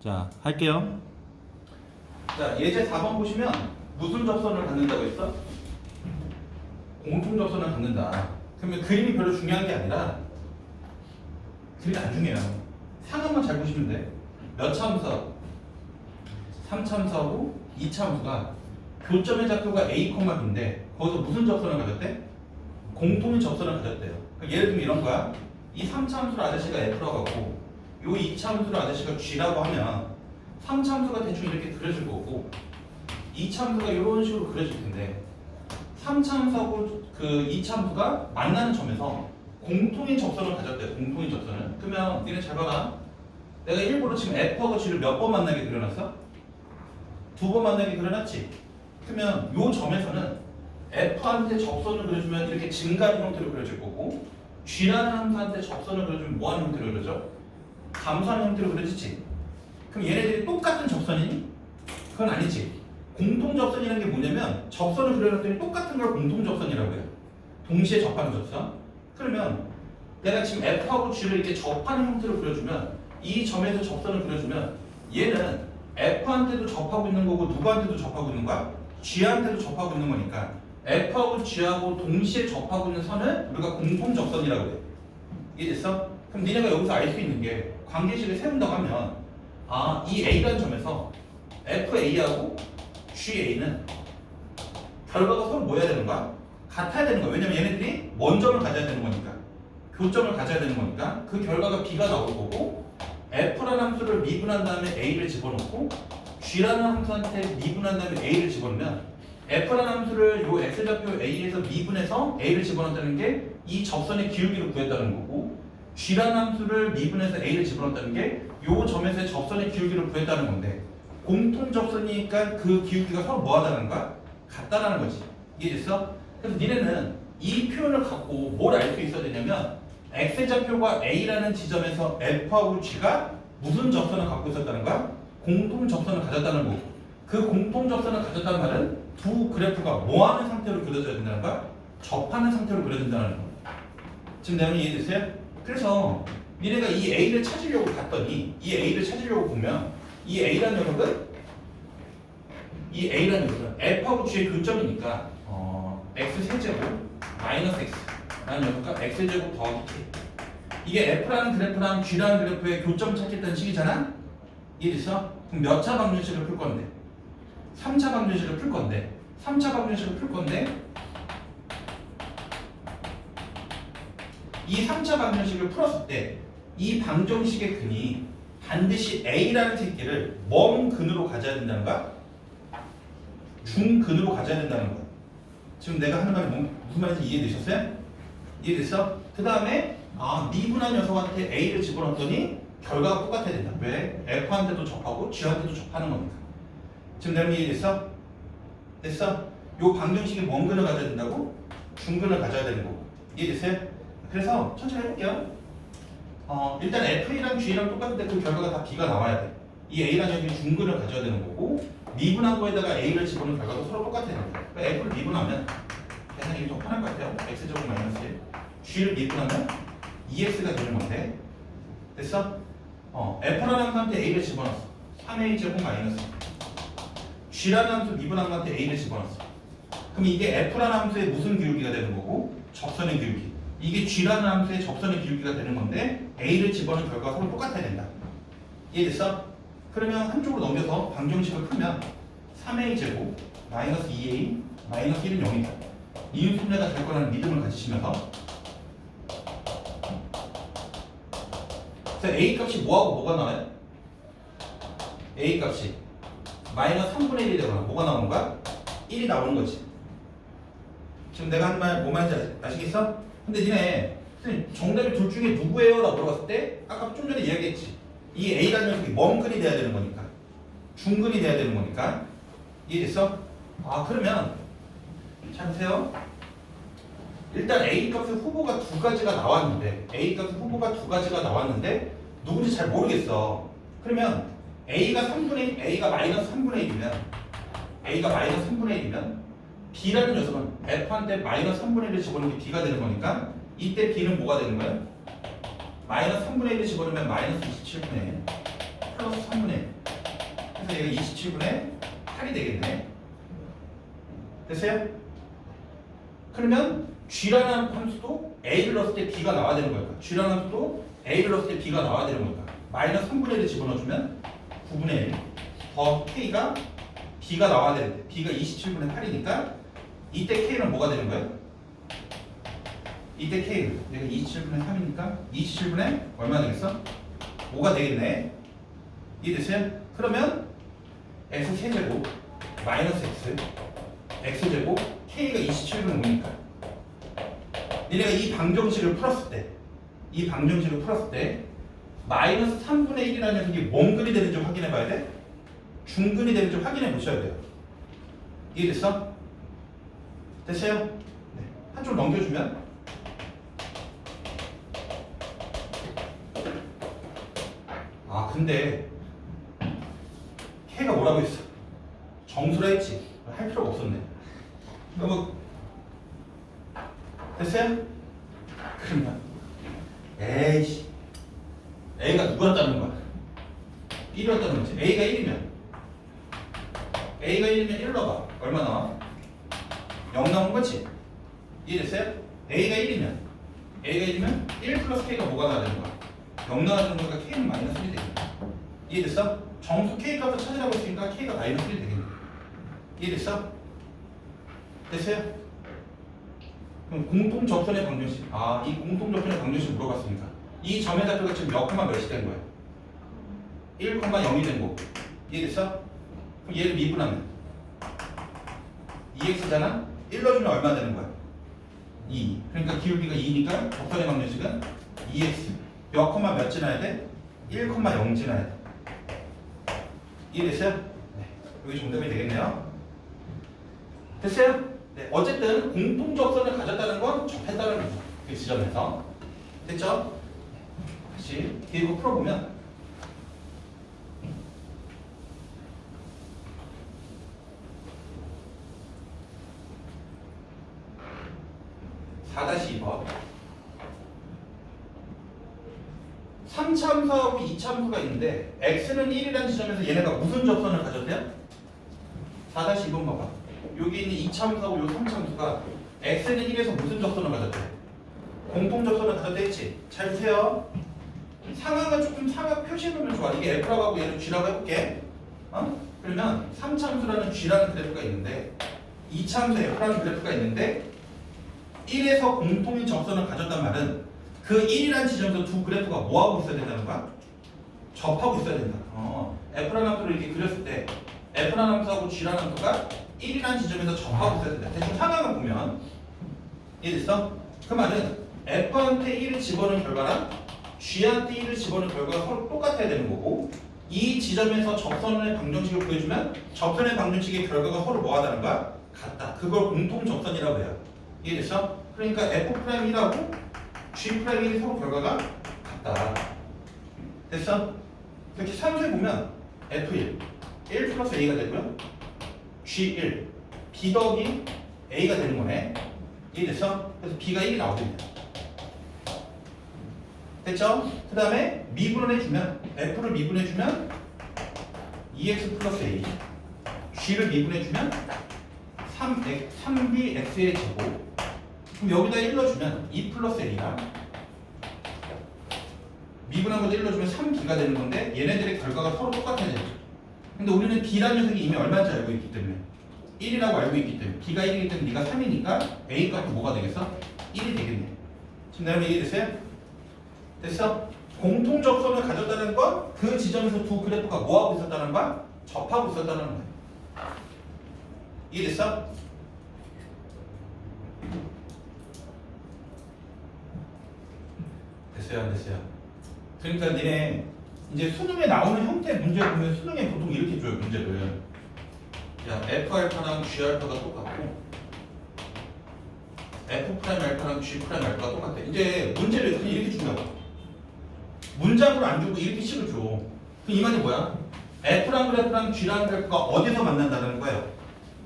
자, 할게요. 자, 예제 4번 보시면 무슨 접선을 갖는다고 했어? 공통 접선을 갖는다. 그러면 그림이 별로 중요한 게 아니라 그림이 안 중요해요. 상황만 잘 보시면 돼. 몇 참수? 3참수하고 2참수가 교점의 좌표가 A, B인데 거기서 무슨 접선을 가졌대? 공통인 접선을 가졌대요. 그러니까 예를 들면 이런 거야. 이 3참수를 아저씨가 F라고 하고 요 2참수를 아저씨가 G라고 하면 3참수가 대충 이렇게 그려질 거고 2참수가 이런 식으로 그려질 텐데 3참수하고 그 2참수가 만나는 점에서 공통인 접선을 가졌대요. 공통인 접선을. 그러면 니네 잘 봐라. 내가 일부러 지금 F하고 G를 몇 번 만나게 그려놨어? 2번 만나게 그려놨지? 그러면 요 점에서는 F한테 접선을 그려주면 이렇게 증가하는 형태로 그려질 거고 G라는 함수한테 접선을 그려주면 뭐하는 형태로 그려져? 감소하는 형태로 그려지지? 그럼 얘네들이 똑같은 접선이니? 그건 아니지. 공통 접선이라는 게 뭐냐면 접선을 그려놨더니 똑같은 걸 공통 접선이라고 해요. 동시에 접하는 접선. 그러면 내가 지금 F하고 G를 이렇게 접하는 형태로 그려주면 이 점에서 접선을 그려주면 얘는 F한테도 접하고 있는 거고 누구한테도 접하고 있는 거야? G한테도 접하고 있는 거니까 F하고 G하고 동시에 접하고 있는 선을 우리가 공통 접선이라고 해요. 이해됐어? 그럼 니네가 여기서 알 수 있는 게 관계식을 세운다고 하면 이 A라는 점에서 FA하고 GA는 결과가 서로 뭐 해야 되는 거야? 같아야 되는 거야. 왜냐면 얘네들이 원점을 가져야 되는 거니까 교점을 가져야 되는 거니까 그 결과가 B가 나올 거고 F라는 함수를 미분한 다음에 A를 집어넣고 G라는 함수한테 미분한 다음에 A를 집어넣으면 F라는 함수를 요 X좌표 A에서 미분해서 A를 집어넣었다는 게 이 접선의 기울기를 구했다는 거고 G라는 함수를 미분해서 A를 집어넣었다는 게 요 점에서의 접선의 기울기를 구했다는 건데 공통 접선이니까 그 기울기가 서로 뭐 하다는 거야? 같다라는 거지. 이해됐어? 그래서 니네는 이 표현을 갖고 뭘 알 수 있어야 되냐면 X좌표가 A라는 지점에서 F하고 G가 무슨 접선을 갖고 있었다는 거야? 공통 접선을 가졌다는 거고 그 공통 접선을 가졌다는 말은 두 그래프가 뭐하는 상태로 그려져야 된다는 거야? 접하는 상태로 그려진다는 거야. 지금 내용이 이해됐어요? 그래서 니네가 이 A를 찾으려고 갔더니 이 A를 찾으려고 보면 이 A라는 녀석은 F하고 G의 교점이니까 X세제곱 마이너스 X 라는 녀석과 X제곱 더하기 K 이게 F라는 그래프랑 G라는 그래프의 교점 찾겠다는 식이잖아? 이해됐어? 그럼 몇 차 방정식을 풀 건데? 3차 방정식을 풀 건데 3차 방정식을 풀 건데 이 3차 방정식을 풀었을 때 이 방정식의 근이 반드시 A라는 새끼를 먼 근으로 가져야 된다는 거야? 중근으로 가져야 된다는 거야. 지금 내가 하는 말이 무슨 말인지 이해되셨어요? 이해됐어? 그 다음에 미분한 녀석한테 A를 집어넣었더니 결과가 똑같아야 된다. 왜? F한테도 접하고 G한테도 접하는 거니까. 지금 내가 이해됐어? 됐어? 요 방정식이 먼 근을 가져야 된다고? 중근을 가져야 되는 거고. 이해됐어요? 그래서 천천히 해볼게요. 일단 F랑 G랑 똑같은데 그 결과가 다 B가 나와야 돼. 이 A랑 여기 중근을 가져야 되는 거고 미분한 거에다가 A를 집어넣은 결과도 서로 똑같아야 되는 거야. 그러니까 F를 미분하면 계산이 더 편할 것 같아요. X제곱 마이너스 1 G를 미분하면 2X가 되는 건데 됐어? F라는 함수한테 A를 집어넣었어. 3A제곱 마이너스 G라는 함수 미분한 거한테 A를 집어넣었어. 그럼 이게 F라는 함수의 무슨 기울기가 되는 거고 접선의 기울기 이게 G라는 함수의 접선의 기울기가 되는 건데 A를 집어넣은 결과가 서로 똑같아야 된다. 이해됐어? 그러면 한쪽으로 넘겨서 방정식을 풀면 3A제곱 마이너스 2A 마이너스 1은 0이다. 이윤순례가 될 거라는 믿음을 가지시면서 A 값이 뭐하고 뭐가 나와요? A 값이 마이너스 3분의 1이 되거나 뭐가 나오는 거야? 1이 나오는 거지. 지금 내가 한 말 뭐 말인지 아시겠어? 근데 니네 정답이 둘 중에 누구예요? 라고 물어봤을 때 아까 좀 전에 이야기했지. 이 A라는 녀석이 먼 근이 돼야 되는 거니까 중근이 돼야 되는 거니까 이해됐어? 그러면 잘 보세요. 일단 A 값의 후보가 두 가지가 나왔는데 누군지 잘 모르겠어. 그러면 A가 3분의 1, A가 마이너스 3분의 1이면 B라는 녀석은 F한테 마이너스 3분의 1을 집어넣는 게 B가 되는 거니까 이때 B는 뭐가 되는 거야? 마이너스 3분의 1을 집어넣으면 마이너스 27분의 1 플러스 3분의 1. 그래서 얘가 27분의 8이 되겠네. 됐어요? 그러면 G라는 함수도 A를 넣었을 때 B가 나와야 되는 걸까? G라는 함수도 A를 넣었을 때 B가 나와야 되는 걸까? 마이너스 3분의 1을 집어넣어주면 9분의 1 더 K가 B가 나와야 되는데 B가 27분의 8이니까 이때 K는 뭐가 되는 거예요? 이때 K는 얘가 27분의 3이니까 27분의 얼마 되겠어? 5가 되겠네. 이해됐어요? 그러면 X 세제곱 마이너스 X X제곱 K가 27분의 5니까 얘네가 이 방정식을 풀었을 때 마이너스 3분의 1이라는 녀석이 뭔 근이 되는지 확인해 봐야 돼? 중근이 되는지 확인해 보셔야 돼요. 이해됐어? 됐어요? 네. 한쪽 넘겨주면 아 근데 K가 뭐라고 했어? 정수라 했지? 할 필요가 없었네. 그럼 됐어요? 그러면 에이씨 A가 누구였다는 거야? 1이었다는 거지. A가 1이면 1 넣어봐. 얼마 나와? 0 나온 거지? 이해됐어요? A가 1이면 1 플러스 K가 뭐가 나와야 되는 거야? 0 나와야 되는 거니까 K는 마이너스 1이 되겠네. 이해됐어? 정수 K 값을 찾으라고 했으니까 K가 마이너스 1이 되겠네. 이해됐어? 됐어요? 그럼 공통접선의 방정식. 아, 이 공통접선의 방정식 물어봤으니까 이 점의 좌표가 지금 몇 콤마 몇이 된 거야? 1,0이 된 거고. 이해됐어? 그럼 얘를 미분하면 2x잖아? 1 넣어주면 얼마 되는 거야? 2. 그러니까 기울기가 2니까 접선의 방정식은 2x 몇 콤마 몇 지나야 돼? 1,0 지나야 돼. 이해됐어요? 네. 여기 정답이 되겠네요. 됐어요? 네. 어쨌든 공통접선을 가졌다는 건 접했다는 거죠. 그 지점에서. 됐죠? 다시 이거 풀어보면 4-2번 3참수하고 2참수가 있는데 x는 1이라는 지점에서 얘네가 무슨 접선을 가졌대요? 4-2번 봐봐. 여기 있는 2참수하고 요 3참수가 x는 1에서 무슨 접선을 가졌대? 공통 접선을 가졌대 했지? 잘 보세요. 상황을 조금 상황 표시해놓으면 좋아. 이게 F라고 하고 얘를 G라고 해볼게. 그러면 3참수라는 G라는 그래프가 있는데 2참수 F라는 그래프가 있는데 1에서 공통인 접선을 가졌단 말은 그 1이라는 지점에서 두 그래프가 뭐하고 있어야 된다는 거야? 접하고 있어야 된다. F라는 함수를 이렇게 그렸을 때 F라는 함수하고 G라는 함수가 1이라는 지점에서 접하고 있어야 된다. 대충 상황을 보면 이해됐어? 그 말은 F한테 1을 집어넣은 결과랑 G한테 1을 집어넣은 결과가 서로 똑같아야 되는 거고 이 지점에서 접선의 방정식을 구해주면 접선의 방정식의 결과가 서로 뭐하다는 거야? 같다. 그걸 공통 접선이라고 해요. 이해됐어? 그러니까 F'1하고 G'1이 서로 결과가 같다. 됐어? 이렇게 산수해 보면 F1 1 플러스 A가 되고요. G1 B 더하기 A가 되는 거네. 이해됐어? 그래서 B가 1이 나오거든요. 됐죠? 그 다음에 미분을 해주면 F를 미분해주면 2x 플러스 A G를 미분해주면 3bx의 제곱. 그럼 여기다 1 넣어주면 2 플러스 A랑 미분한 것도 1 넣어주면 3b가 되는 건데 얘네들의 결과가 서로 똑같아야 되죠. 근데 우리는 b라는 녀석이 이미 얼마인지 알고 있기 때문에 1이라고 알고 있기 때문에 b가 1이기 때문에 네가 3이니까 A 값도 뭐가 되겠어? 1이 되겠네. 지금 내 말이 이해됐어요? 됐어? 공통 접선을 가졌다는 건 그 지점에서 두 그래프가 뭐하고 있었다는 거야? 접하고 있었다는 거야. 이해됐어? 됐어요? 안 됐어요? 그러니까 니네 이제 수능에 나오는 형태 문제 보면 수능에 보통 이렇게 줘요. 문제를 야 F알파랑 G알파가 똑같고 F'알파랑 G'알파가 똑같아. 이제 문제를 그냥 이렇게 준다고. 문장으로 안 주고 이렇게 식을 줘. 그럼 이 말이 뭐야? F랑 그래프랑 G랑 그래프가 어디서 만난다는 거예요?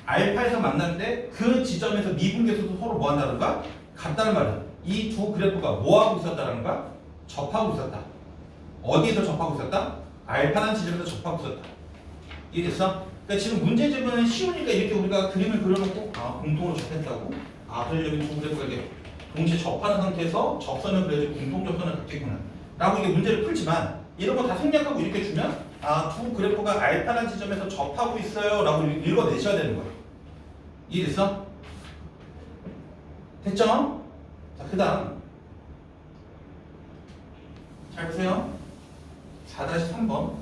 알파에서 만났는데 그 지점에서 미분계수도 서로 뭐 한다는 거야? 같다는 말은 이 두 그래프가 뭐 하고 있었다는 거야? 접하고 있었다. 어디에서 접하고 있었다? 알파라는 지점에서 접하고 있었다. 이해됐어? 그러니까 지금 문제집은 쉬우니까 이렇게 우리가 그림을 그려놓고 공통으로 접했다고? 그러려면 두 그래프가 이렇게 동시에 접하는 상태에서 접선을 그려야지 공통 접선을 갖겠구나 라고 이게 문제를 풀지만 이런 거 다 생략하고 이렇게 주면 두 그래프가 알파라는 지점에서 접하고 있어요 라고 읽어내셔야 되는 거예요. 이해됐어? 됐죠? 자, 그 다음 잘 보세요. 4-3번.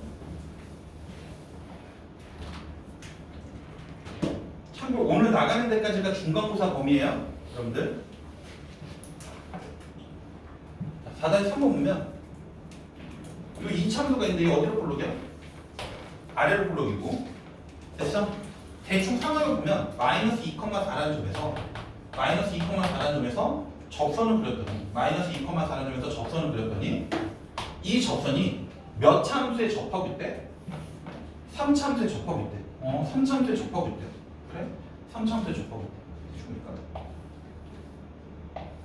참고로 오늘 나가는 데까지가 중간고사 범위예요. 여러분들. 4-3번 보면 이 이참수가 있는데 이게 어디로 볼록이야? 아래로 볼록이고. 됐어? 대충 상황을 보면 마이너스 2,4라는 점에서 마이너스 2,4라는 점에서 접선을 그렸더니 마이너스 2,4라는 점에서 접선을 그렸더니 이 접선이 몇 참수에 접하고 있대? 3참수에 접하고 있대. 3참수에 접하고 있대. 그래? 3참수에 접하고 있대. 죽으니까.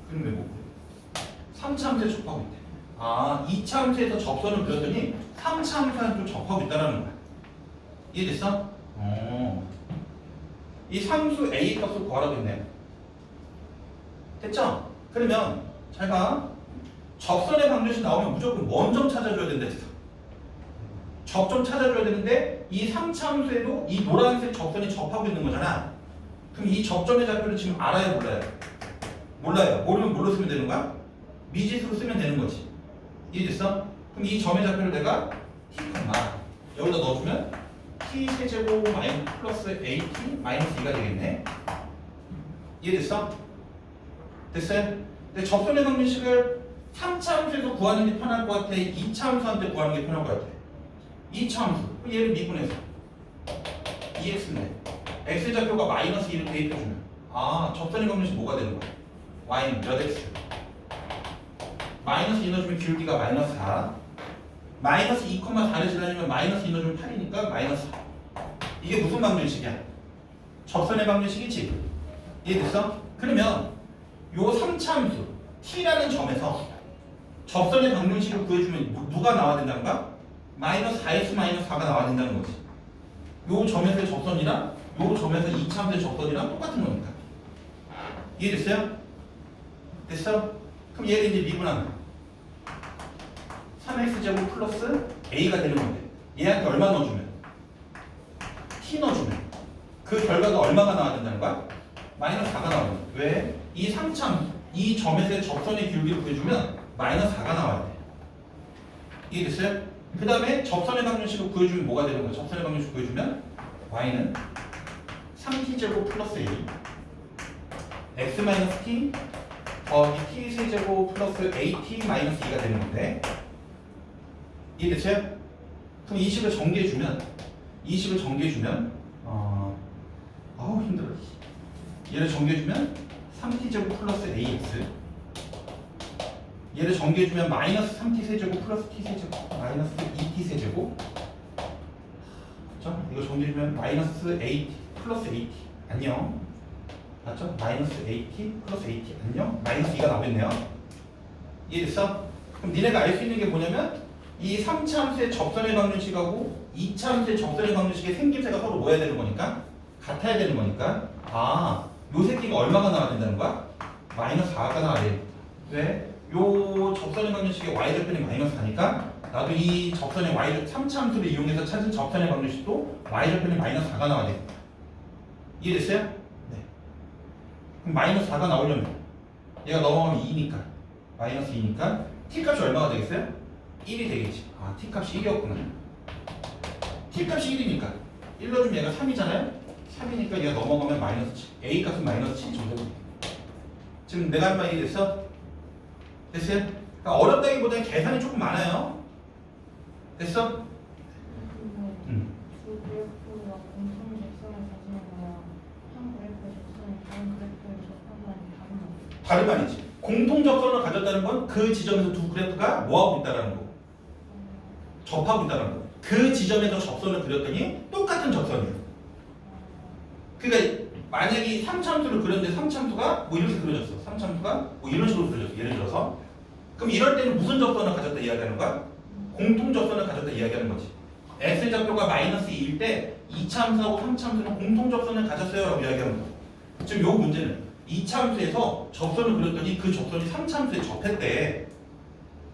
그럼 왜 못 그래? 3참수에 접하고 있대. 2참수에서 접선을 그렸더니 3참수에 또 접하고 있다는 거야. 이해됐어? 이 상수 A 값을 구하라고 했네요. 됐죠? 그러면 잘 봐. 접선의 방정식 나오면 무조건 원점 찾아줘야 된다 했어. 접점 찾아줘야 되는데 이 3참수에도 이 노란색 접선이 접하고 있는 거잖아. 그럼 이 접점의 좌표를 지금 알아요, 몰라요? 몰라요. 모르면 뭘로 쓰면 되는 거야? 미지수로 쓰면 되는 거지. 이해됐어? 그럼 이 점의 좌표를 내가 t, 여기다 넣어주면 t 세제곱 플러스 at 마이너스 2가 되겠네. 이해됐어? 됐어요? 근데 접선의 방정식을 3차함수에서 구하는 게 편할 것 같아? 2차함수한테 구하는 게 편할 것 같아? 2차함수. 얘를 미분해서 2x인데 x의 좌표가 마이너스 2를 대입해주면 접선의 방정식 뭐가 되는 거야? y는 몇 x? 마이너스 2 넣어주면 기울기가 마이너스 4 마이너스 2,4를 지나면 마이너스 2 넣어주면 8이니까 마이너스 4. 이게 무슨 방정식이야? 접선의 방정식이지? 이해됐어? 그러면 요 3차함수 t라는 점에서 접선의 방정식을 구해주면 누가 나와야 된다는 거야? 마이너스 4x 마이너스 4가 나와야 된다는 거지. 요 점에서의 접선이랑 요 점에서 2차함수의 접선이랑 똑같은 거니까. 이해됐어요? 됐어? 그럼 얘를 이제 미분하면 3x제곱 플러스 a가 되는 건데 얘한테 얼마 넣어주면? t 넣어주면 그 결과가 얼마가 나와야 된다는 거야? 마이너스 4가 나와야 돼. 왜? 이 3참 이 점에서의 접선의 기울기를 구해주면 마이너스 4가 나와야 돼. 이해됐어요? 그 다음에 접선의 방정식을 구해주면 뭐가 되는 거야? 접선의 방정식 구해주면 y는 3t제곱 플러스 a x 마이너스 t 더하기 t 세제곱 플러스 at 마이너스 2가 되는 건데 이해됐어요? 그럼 이 식을 전개해주면 힘들어. 얘를 전개해주면 3t제곱 플러스 ax 얘를 전개해주면 마이너스 3t 세제곱 플러스 t 세제곱 마이너스 2t 세제곱 그렇죠? 이거 전개해주면 마이너스 at 플러스 at 안녕. 맞죠? 마이너스 at 플러스 at 안녕? 마이너스 2가 나오겠네요. 이해됐어? 그럼 니네가 알 수 있는 게 뭐냐면 이 3차함수의 접선의 방정식하고 2차함수의 접선의 방정식의 생김새가 서로 뭐야 되는 거니까? 같아야 되는 거니까 요 새끼가 얼마가 나와야 된다는 거야? 마이너스 4가 나와야 돼. 왜? 요 접선의 방정식의 y절편이 마이너스 4니까 나도 이 접선의 y 3차함수를 이용해서 찾은 접선의 방정식도 y절편이 마이너스 4가 나와야 돼. 이해됐어요? 네. 그럼 마이너스 4가 나오려면 얘가 넘어가면 2니까 마이너스 2니까 t값이 얼마가 되겠어요? 1이 되겠지. t 값이 1이었구나. t 값이 1이니까 1 넣어주면 얘가 3이잖아요? 3이니까 얘가 넘어가면 마이너스 7. a 값은 마이너스 7 정도. 지금 내가 한 말이 됐어? 됐어요? 그러니까 어렵다기보다는 계산이 조금 많아요. 됐어? 두 그래프가 공통 접선을 가지는 거야. 한 그래프의 접선이 다른 그래프의 접선과는 다른 거. 다른 말이지. 공통 접선을 가졌다는 건 그 지점에서 두 그래프가 뭐하고 있다는 거. 접하고 있다는 거. 그 지점에서 접선을 그렸더니 똑같은 접선이에요. 그러니까 만약에 3참수를 그렸는데 3참수가 뭐 이렇게 그려졌어. 3참수가 뭐 이런 식으로 그려졌어. 예를 들어서 그럼 이럴 때는 무슨 접선을 가졌다 이야기하는 거야? 공통 접선을 가졌다 이야기하는 거지. X의 좌표가 마이너스 2일 때 2차함수하고 3차함수는 공통 접선을 가졌어요 라고 이야기하는 거야. 지금 요 문제는 2차함수에서 접선을 그렸더니 그 접선이 3차함수에 접했대.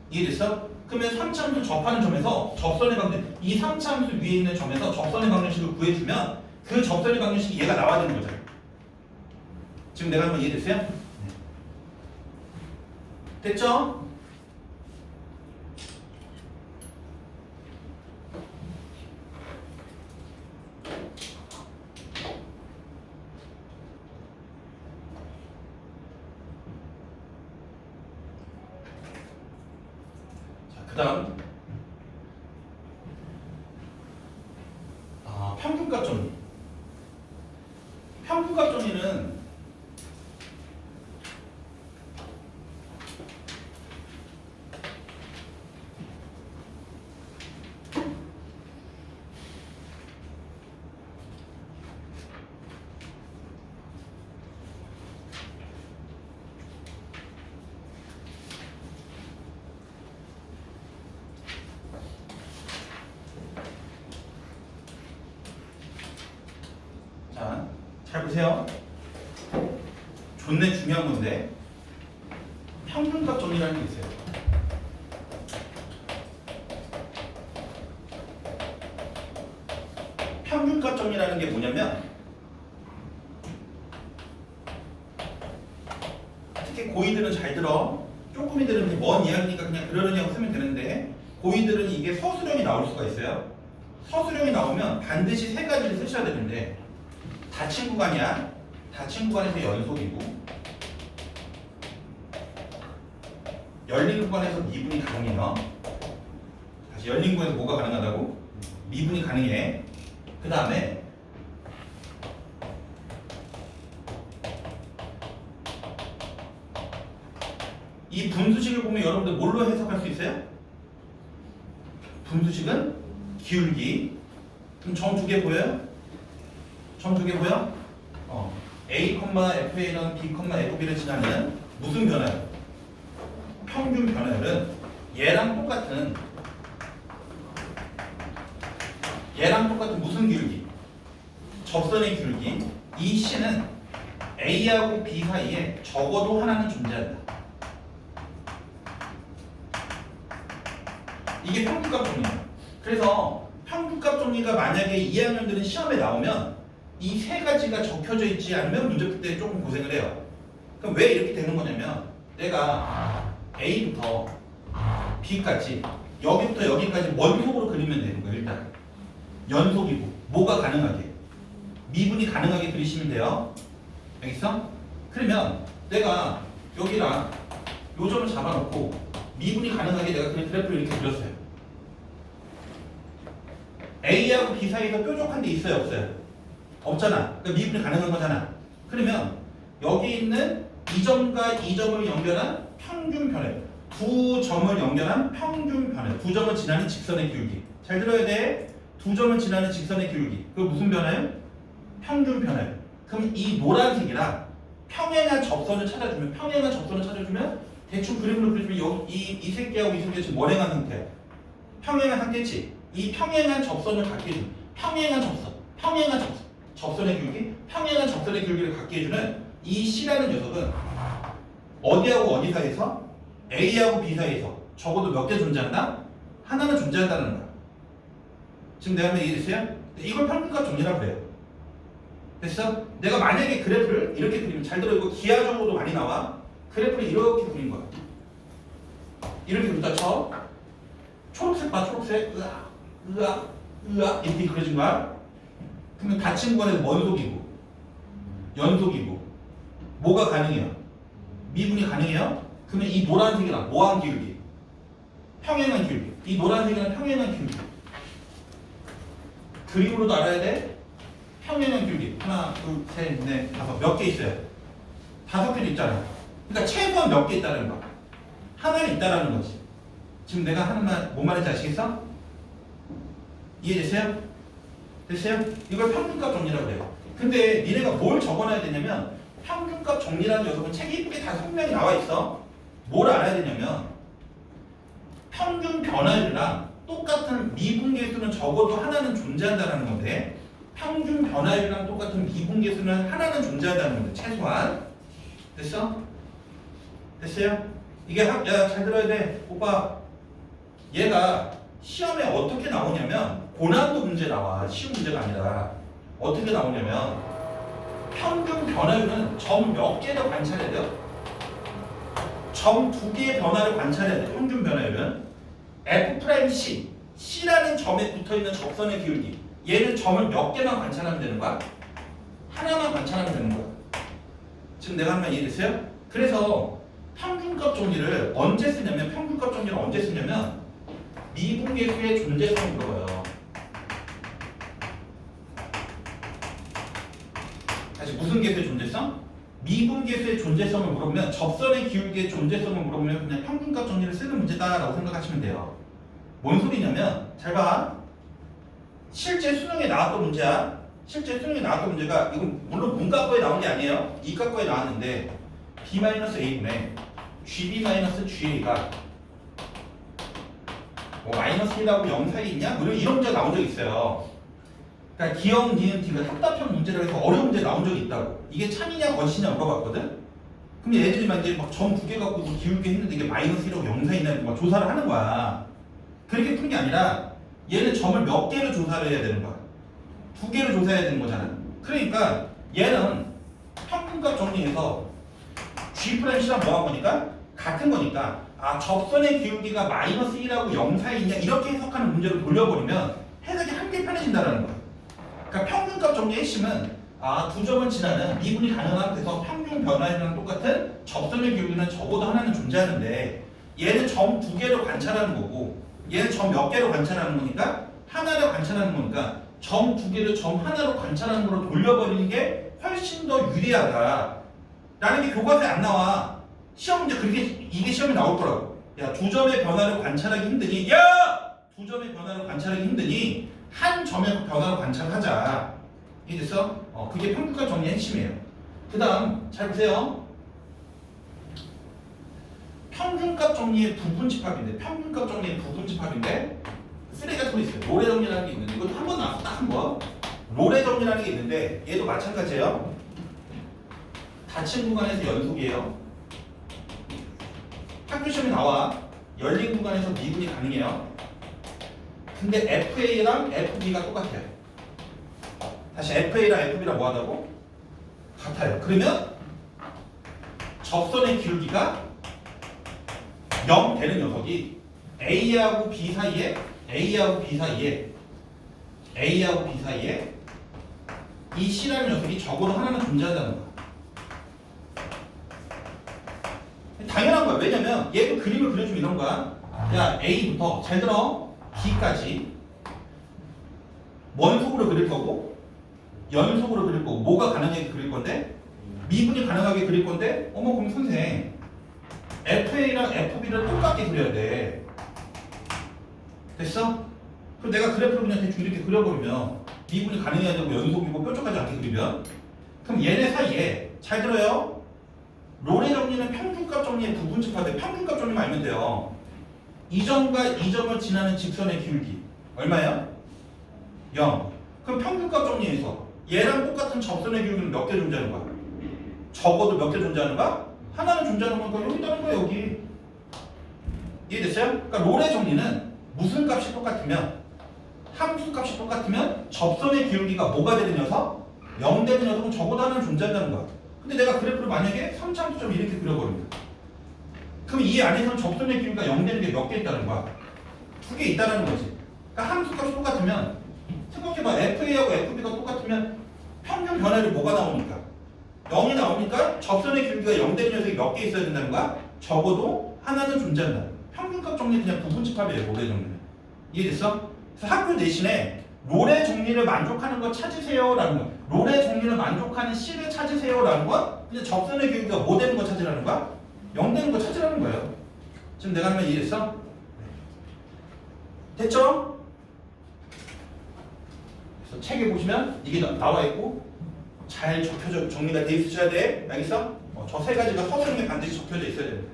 이해됐어? 그러면 3차함수 접하는 점에서 접선의 방정, 이 3차함수 위에 있는 점에서 접선의 방정식을 구해주면 그 접선의 방정식이 얘가 나와야 되는 거잖아. 지금 내가 한번 이해됐어요? 됐죠? 그 다음 평균값 정리. 평균값 정리는 자, 잘 보세요. 존내 중요한 건데 평균값 정리라는 게 있어요. 평균값 정리라는 게 뭐냐면 특히 고이들은 잘 들어. 쪼꾸미들은 그냥 먼 이야기니까 그냥 그러려냐고 쓰면 되는데 고이들은 이게 서술형이 나올 수가 있어요. 서술형이 나오면 반드시 세 가지를 쓰셔야 되는데 닫힌 구간이야. 닫힌 구간에서 연속이고 열린 구간에서 미분이 가능해요. 다시 열린 구간에서 뭐가 가능하다고? 미분이 가능해. 그 다음에 이 분수식을 보면 여러분들 뭘로 해석할 수 있어요? 분수식은 기울기. 그럼 점 두 개 보여요? 점 두 개 보여? A, FA는 B, FB를 지나는 무슨 변화율? 평균 변화율은 얘랑 똑같은 무슨 기울기? 접선의 기울기. 이 C는 A하고 B 사이에 적어도 하나는 존재한다. 이게 평균값 정리야. 그래서 평균값 정리가 만약에 2학년들은 시험에 나오면 이 세 가지가 적혀져 있지 않으면 문제 풀 때 조금 고생을 해요. 그럼 왜 이렇게 되는 거냐면 내가 A부터 B까지 여기부터 여기까지 원속으로 그리면 되는 거예요. 일단 연속이고 뭐가 가능하게 미분이 가능하게 그리시면 돼요. 알겠어? 그러면 내가 여기랑 요 점을 잡아놓고 미분이 가능하게 내가 그냥 그래프를 이렇게 그렸어요. A하고 B 사이에서 뾰족한 데 있어요? 없어요? 없잖아. 그러니까 미분이 가능한 거잖아. 그러면 여기 있는 이 점과 이 점을 연결한 평균 변화율, 두 점을 연결한 평균 변화율, 두 점을 지나는 직선의 기울기. 잘 들어야 돼. 두 점을 지나는 직선의 기울기. 그거 무슨 변화율? 평균 변화율. 그럼 이 노란색이랑 평행한 접선을 찾아주면 대충 그림으로 그려주면 이 새끼하고 이 새끼가 지금 원행한 상태야. 평행한 상태지. 이 평행한 접선을 갖게 해주는 평행한 접선의 기울기, 평행한 접선의 기울기를 갖게 해주는 이 C라는 녀석은 어디하고 어디 사이에서? A하고 B 사이에서 적어도 몇 개 존재한다? 하나는 존재한다는 거야. 지금 내가 한번 이해됐어요? 이걸 평균값 정리라고 그래요. 됐어? 내가 만약에 그래프를 이렇게 그리면 잘 들어. 이거 기하적으로도 많이 나와. 그래프를 이렇게 그린 거야. 이렇게 그렸다 쳐. 초록색 봐. 초록색. 으악 이렇게 그려진 거야. 그러면 닫힌 구간에서 원속이고 연속이고 뭐가 가능해요? 미분이 가능해요? 그러면 이 노란색이랑 뭐한 기울기? 평행한 기울기. 이 노란색이랑 평행한 기울기. 그림으로도 알아야 돼. 평행한 기울기. 하나, 둘, 셋, 넷, 다섯. 몇 개 있어요? 5개도 있잖아. 그러니까 최소한 몇 개 있다는 거. 하나는 있다라는 거지. 지금 내가 하는 말, 뭔 말인지 아시겠어? 이해됐어요? 됐어요? 이걸 평균값 정리라고 그래요. 근데 니네가 뭘 적어놔야 되냐면 평균값 정리라는 녀석은 책에 이쁘게 다 설명이 나와 있어. 뭘 알아야 되냐면 평균 변화율이랑 똑같은 미분계수는 적어도 하나는 존재한다는 건데 평균 변화율이랑 똑같은 미분계수는 하나는 존재한다는 건데 최소한 됐어? 됐어요? 이게 야, 잘 들어야 돼. 오빠 얘가 시험에 어떻게 나오냐면 고난도 문제 나와. 쉬운 문제가 아니라 어떻게 나오냐면 평균 변화율은 점 몇 개를 관찰해야 돼요? 점 2개의 변화를 관찰해야 돼. 평균 변화율은 F'C C라는 점에 붙어있는 접선의 기울기 얘는 점을 몇 개만 관찰하면 되는 거야? 하나만 관찰하면 되는 거야. 지금 내가 한 말 이해됐어요? 그래서 평균값 정리를 언제 쓰냐면 평균값 정리를 언제 쓰냐면 미분계수의 존재성을 물어봐요. 다시 무슨 계수의 존재성? 미분계수의 존재성을 물어보면 접선의 기울기의 존재성을 물어보면 그냥 평균값 정리를 쓰는 문제다라고 생각하시면 돼요. 뭔 소리냐면 잘 봐. 실제 수능에 나왔던 문제야. 실제 수능에 나왔던 문제가 이건 물론 문과거에 나온 게 아니에요. 이과거에 나왔는데 B-A분의 GB-GA가 뭐 마이너스 1하고 0 사이에 있냐? 뭐 이런 문제가 나온 적이 있어요. 그러니까 기억, 니은, 디귿 합답형 문제라고 해서 어려운 문제 나온 적이 있다고. 이게 참이냐 거짓이냐 물어봤거든? 그럼 얘들이 막 이제 막 점 2개 갖고 기울게 했는데 이게 마이너스 1하고 0 사이에 있냐 막 조사를 하는 거야. 그렇게 푸는 게 아니라 얘는 점을 몇 개를 조사를 해야 되는 거야. 2개를 조사해야 되는 거잖아. 그러니까 얘는 평균값 정리해서 G'C랑 뭐한 거니까? 같은 거니까 아 접선의 기울기가 마이너스 1하고 0 사이에 있냐 이렇게 해석하는 문제로 돌려버리면 해석이 한개 편해진다는 거야. 그러니까 평균값 정리의 핵심은 아 두 점을 지나는 미분이 가능한 데서 평균 변화율이랑 똑같은 접선의 기울기는 적어도 하나는 존재하는데 얘는 점 2개를 관찰하는 거고 얘는 점 몇 개로 관찰하는 거니까 하나를 관찰하는 거니까 점 2개를 점 하나로 관찰하는 거로 돌려버리는 게 훨씬 더 유리하다 라는 게 교과서에 안 나와. 시험 문제 그렇게 이게 시험에 나올 거라고. 야 두 점의 변화를 관찰하기 힘드니 두 점의 변화를 관찰하기 힘드니 한 점의 변화를 관찰하자. 이해됐어? 그게 평균값 정리의 핵심이에요. 그 다음 잘 보세요. 평균값 정리의 부분집합인데 평균값 정리의 부분집합인데 쓰레기가 소리 있어요. 로레 정리라는 게 있는데 이것도 한 번 나왔어. 딱 한 번. 로레 정리라는 게 있는데 얘도 마찬가지예요. 닫힌 구간에서 연속이에요. 학교 시험에 나와. 열린 구간에서 미분이 가능해요. 근데 FA랑 FB가 똑같아요. 다시 FA랑 FB랑 뭐하다고? 같아요. 그러면 접선의 기울기가 0 되는 녀석이 A하고 B 사이에 이 C라는 녀석이 적어도 하나는 존재한다는 거야. 당연한 거야. 왜냐면 얘도 그림을 그려주면 이런 거야. 야 A부터 잘 들어 B까지 원속으로 그릴 거고 연속으로 그릴 거고 뭐가 가능하게 그릴 건데 미분이 가능하게 그릴 건데 어머 그럼 선생 FA랑 FB를 똑같게 그려야 돼. 됐어? 그럼 내가 그래프를 그냥 대충 이렇게 그려버리면 미분이 가능해야 되고 연속이고 뾰족하지 않게 그리면 그럼 얘네 사이에 잘 들어요. 로레 정리는 평균값 정리의 부분집합인데 평균값 정리만 알면 돼요. 이 점과 이 점을 지나는 직선의 기울기 얼마예요? 0. 그럼 평균값 정리에서 얘랑 똑같은 접선의 기울기는 몇 개 존재하는 거야? 적어도 몇 개 존재하는 거야? 하나는 존재하는 거니까 여기 있다는 거야 여기. 이해됐어요? 그러니까 로레 정리는 무슨 값이 똑같으면 함수 값이 똑같으면 접선의 기울기가 뭐가 되는 녀석? 0 되는 녀석은 적어도 하나는 존재한다는 거야. 근데 내가 그래프를 만약에 3차함수점 이렇게 그려버립니다. 그럼 이 안에서는 접선의 기울기가 0 되는 게 몇 개 있다는 거야? 2개 있다는 거지. 그러니까 함수 값이 똑같으면 생각해봐. FA하고 FB가 똑같으면 평균 변화율이 뭐가 나오니까? 0이 나오니까 접선의 기울기가 0 되는 녀석이 몇 개 있어야 된다는 거야? 적어도 하나는 존재한다. 평균값 정리 그냥 부분집합이에요. 로레 정리는. 이해됐어? 그래서 학교 대신에 로레 정리를 만족하는 거 찾으세요라는 거. 로레 정리를 만족하는 C를 찾으세요라는 건 그냥 접선의 기울기가 뭐 되는 거 찾으라는 거야? 0 되는 거 찾으라는 거예요. 지금 내가 하면 이해됐어? 됐죠? 그래서 책에 보시면 이게 나와 있고 잘 적혀져 정리가 돼 있으셔야 돼. 알겠어? 저 세 가지가 서술형에 반드시 적혀져 있어야 됩니다.